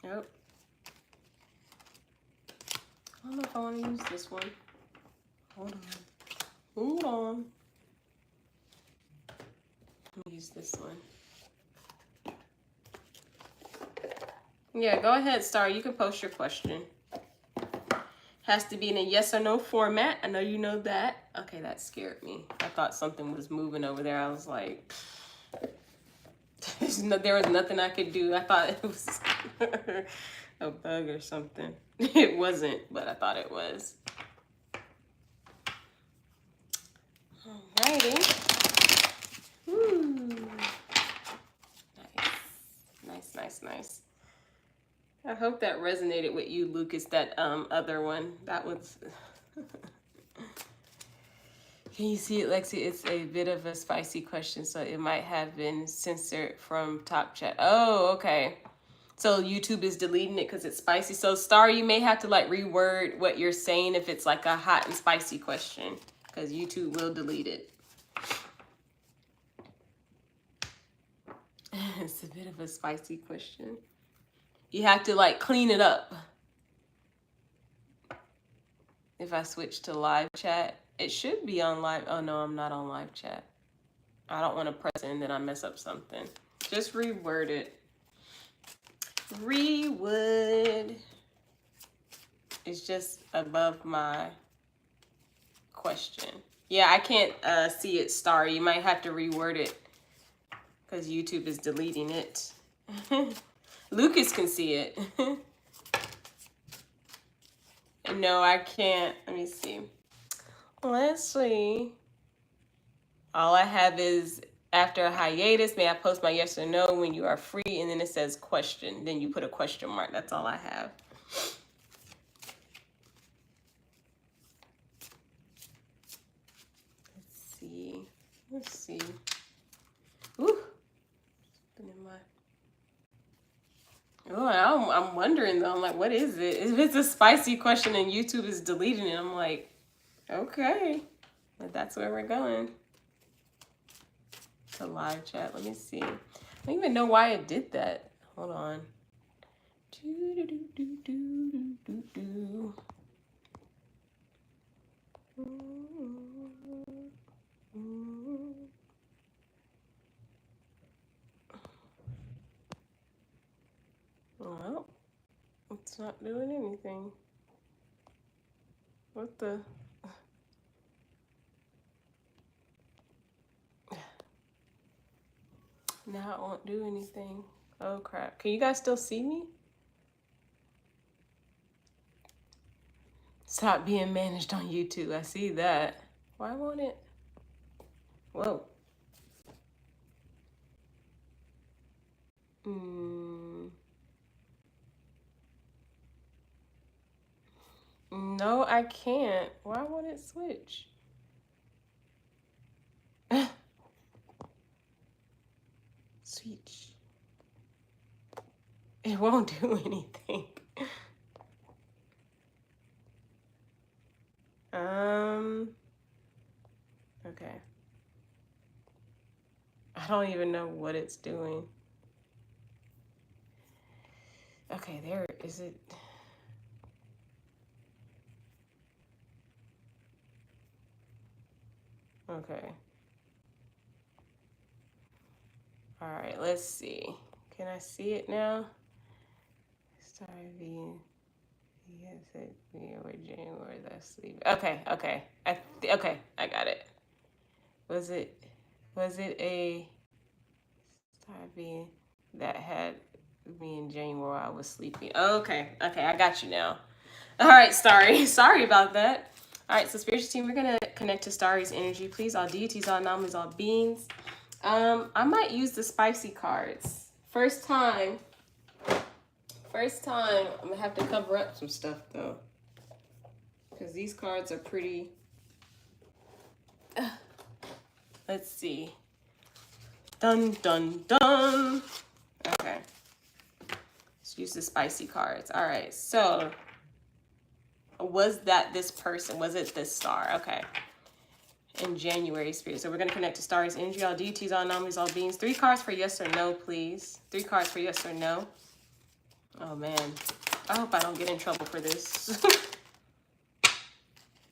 Yep. I don't know if I want to use this one. Hold on. Hold on. Let me use this one. Yeah, go ahead, Star. You can post your question. Has to be in a yes or no format. I know you know that. Okay, that scared me. I thought something was moving over there. I was like, there was nothing I could do. I thought it was a bug or something. It wasn't, but I thought it was. Alrighty. Woo. Nice, nice, nice. I hope that resonated with you, Lucas, that other one. That was... Can you see it, Lexi? It's a bit of a spicy question, so it might have been censored from top chat. Oh, okay. So YouTube is deleting it because it's spicy. So Star, you may have to like reword what you're saying if it's like a hot and spicy question, because YouTube will delete it. It's a bit of a spicy question. You have to like clean it up. If I switch to live chat, it should be on live. Oh no, I'm not on live chat. I don't want to press it and then I mess up something. Just reword it. Rewood is just above my question. Yeah, I can't see it, Star. You might have to reword it because YouTube is deleting it. Lucas can see it. No, I can't. Let me see. Let's see. All I have is, after a hiatus, may I post my yes or no when you are free? And then it says question. Then you put a question mark. That's all I have. Let's see. Let's see. Ooh. In my... Oh, I'm wondering though. I'm like, what is it? If it's a spicy question and YouTube is deleting it, I'm like, okay, but that's where we're going. The live chat. Let me see. I don't even know why it did that. Hold on. Well, it's not doing anything. What the? Now it won't do anything. Oh crap. Can you guys still see me? Stop being managed on YouTube. I see that. Why won't it? Whoa. No, I can't. Why won't it switch? Switch. It won't do anything. Okay. I don't even know what it's doing. Okay, there is it. Okay. All right, let's see. Can I see it now? Star V. Yes, it or January. That's sleep. Okay, okay. Okay, I got it. Was it a Star V that had me in January? I was sleeping. Okay, I got you now. All right, sorry about that. All right, so spiritual team, we're gonna connect to Starry's energy. Please, all deities, all anomalies, all beings. I might use the spicy cards. First time, I'm gonna have to cover up some stuff though, because these cards are pretty. Let's see. Dun dun dun. Okay. Let's use the spicy cards. All right. So, was that this person? Was it this star? Okay. In January, spirit. So we're gonna connect to Starry's energy. All deities, all anomalies, all beings. 3 cards for yes or no, please. 3 cards for yes or no. Oh man. I hope I don't get in trouble for this.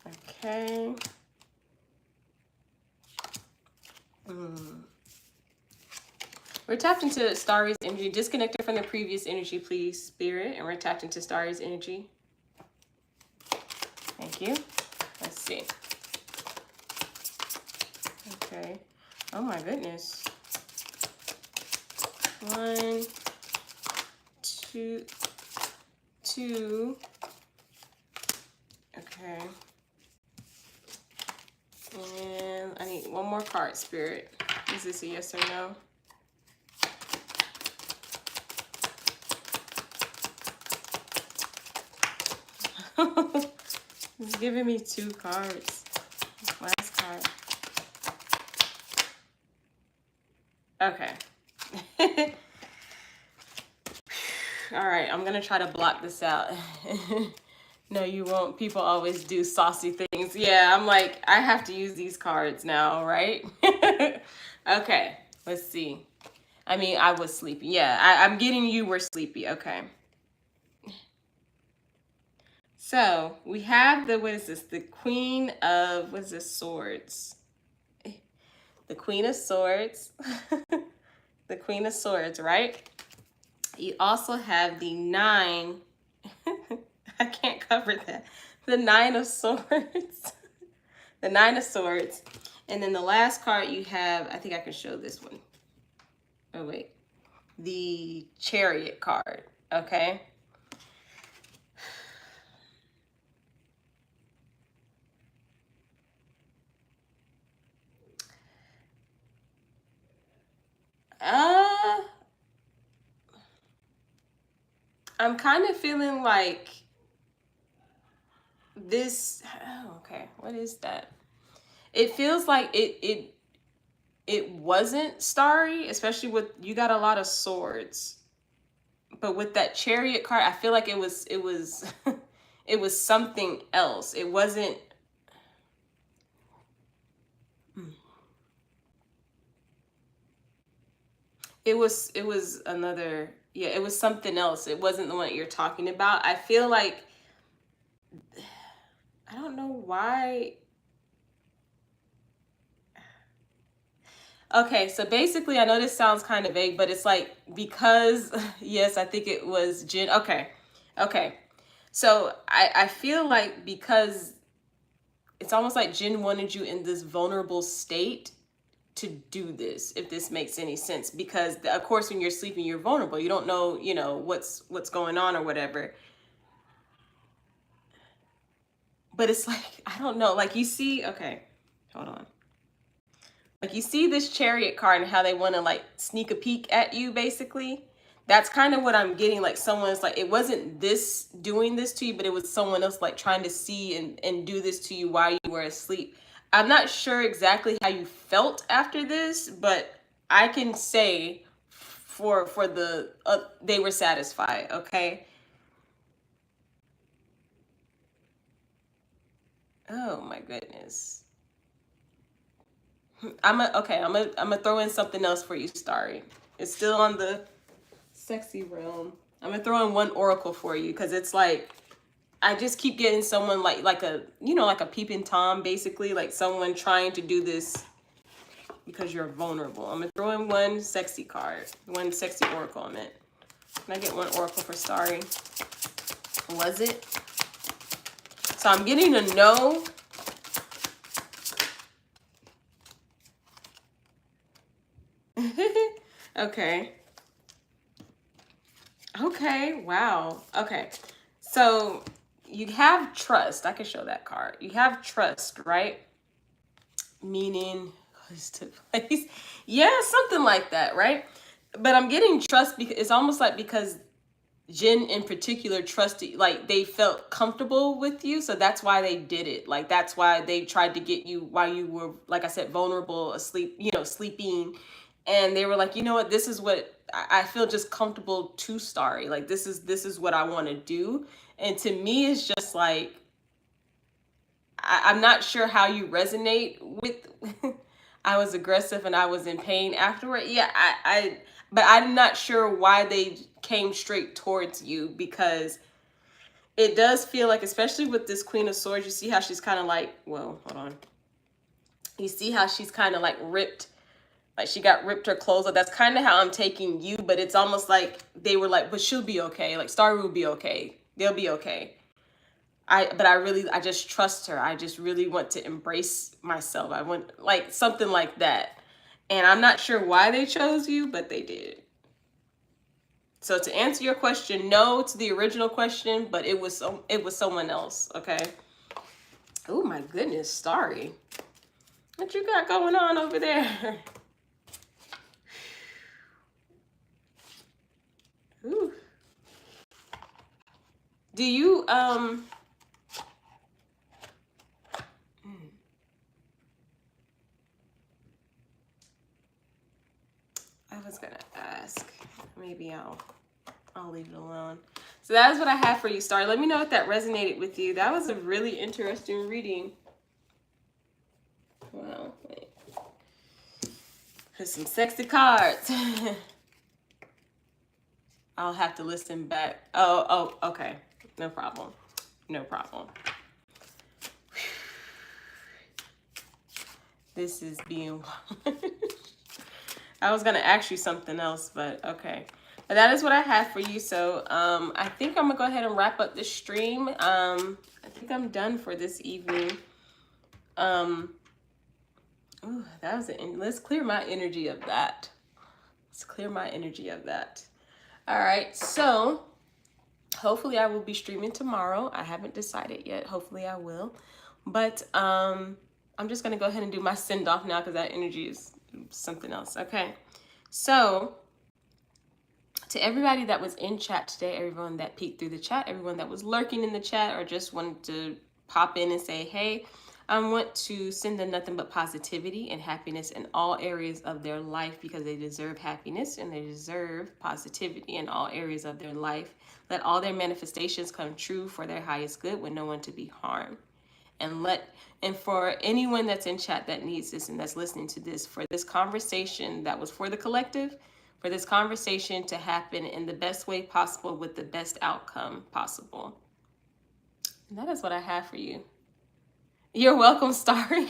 Okay. We're tapped into Starry's energy. Disconnected from the previous energy, please, spirit. And we're tapped into Starry's energy. Thank you. Let's see. Okay. Oh my goodness. 1, 2, 2. Okay. And I need one more card, spirit. Is this a yes or no? It's giving me 2 cards. Last card. Okay. All right, I'm gonna try to block this out. No, you won't. People always do saucy things. Yeah, I'm like, I have to use these cards now, right? Okay, let's see. I mean, I was sleepy. Yeah, I'm getting you were sleepy. Okay. So we have the, what is this? The Queen of, what is this? Swords. The Queen of Swords. The Queen of Swords, right? You also have the 9. I can't cover that. The 9 of Swords. The 9 of Swords. And then the last card you have, I think I can show this one. Oh, wait. The Chariot card, okay? I'm kind of feeling like this. Oh, okay, what is that? It feels like it it wasn't starry, especially with, you got a lot of swords. But with that Chariot card, I feel like it was it was something else. It wasn't. It was another, yeah, it was something else. It wasn't the one that you're talking about. I feel like, I don't know why. Okay, so basically, I know this sounds kind of vague, but it's like, because yes, I think it was Jin. Okay. Okay. So I feel like, because it's almost like Jin wanted you in this vulnerable state to do this, if this makes any sense, because of course when you're sleeping you're vulnerable, you don't know, what's going on or whatever. But it's like, I don't know, like, you see, okay, hold on, like, you see this Chariot card and how they want to like sneak a peek at you, basically. That's kind of what I'm getting, like someone's like, it wasn't this doing this to you, but it was someone else like trying to see and do this to you while you were asleep. I'm not sure exactly how you felt after this, but I can say for the they were satisfied, okay? Oh my goodness. I'm gonna throw in something else for you, Starry. It's still on the sexy realm. I'm gonna throw in one oracle for you, because it's like, I just keep getting someone like a, like a peeping tom, basically, like someone trying to do this because you're vulnerable. I'm gonna throw in one sexy card, one sexy oracle on it. Can I get one oracle for Starry? Was it? So I'm getting a no. Okay. Okay. Wow. Okay. So you have trust. I can show that card. You have trust, right? Meaning, close to place. Yeah, something like that, right? But I'm getting trust because it's almost like, because Jin in particular trusted, like they felt comfortable with you, so that's why they did it. Like that's why they tried to get you while you were, like I said, vulnerable, asleep, sleeping, and they were like, you know what, this is what I feel just comfortable to Starry. Like this is what I want to do, and to me, it's just like, I'm not sure how you resonate with. I was aggressive and I was in pain afterward. Yeah, but I'm not sure why they came straight towards you, because it does feel like, especially with this Queen of Swords, you see how she's kind of like, well, hold on. You see how she's kind of like ripped, like she got ripped her clothes off. That's kind of how I'm taking you, but it's almost like they were like, but she'll be okay. Like Starry will be okay. They'll be okay. I just trust her. I just really want to embrace myself. I want, like, something like that. And I'm not sure why they chose you, but they did. So to answer your question, no to the original question, but it was someone else, okay? Oh my goodness, Starry. What you got going on over there? Ooh. Do you I was gonna ask. Maybe I'll leave it alone. So that is what I have for you, Star. Let me know if that resonated with you. That was a really interesting reading. Wow. Wait. There's some sexy cards. I'll have to listen back. Oh, okay. No problem. No problem. This is being... I was going to ask you something else, but okay. But that is what I have for you. So I think I'm going to go ahead and wrap up this stream. I think I'm done for this evening. Ooh, that was let's clear my energy of that. Let's clear my energy of that. All right, so hopefully I will be streaming tomorrow. I haven't decided yet. Hopefully I will. But I'm just going to go ahead and do my send off now, because that energy is something else. Okay, so to everybody that was in chat today, everyone that peeked through the chat, everyone that was lurking in the chat or just wanted to pop in and say hey, I want to send them nothing but positivity and happiness in all areas of their life, because they deserve happiness and they deserve positivity in all areas of their life. Let all their manifestations come true for their highest good, with no one to be harmed. And for anyone that's in chat that needs this and that's listening to this, for this conversation that was for the collective, for this conversation to happen in the best way possible with the best outcome possible. And that is what I have for you. You're welcome, Starry.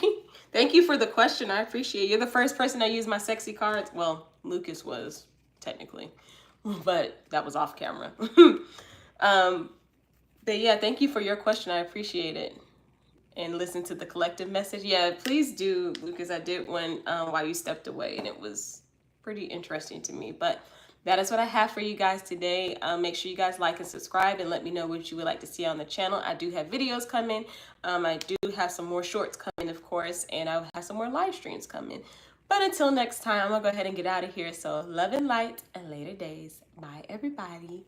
Thank you for the question. I appreciate it. You're the first person that used my sexy cards. Well, Lucas was, technically, but that was off camera. But yeah, thank you for your question. I appreciate it. And listen to the collective message. Yeah, please do, Lucas. I did one while you stepped away, and it was pretty interesting to me. But that is what I have for you guys today. Make sure you guys like and subscribe, and let me know what you would like to see on the channel. I do have videos coming. I do have some more shorts coming, of course, and I'll have some more live streams coming. But until next time, I'm going to go ahead and get out of here. So love and light and later days. Bye, everybody.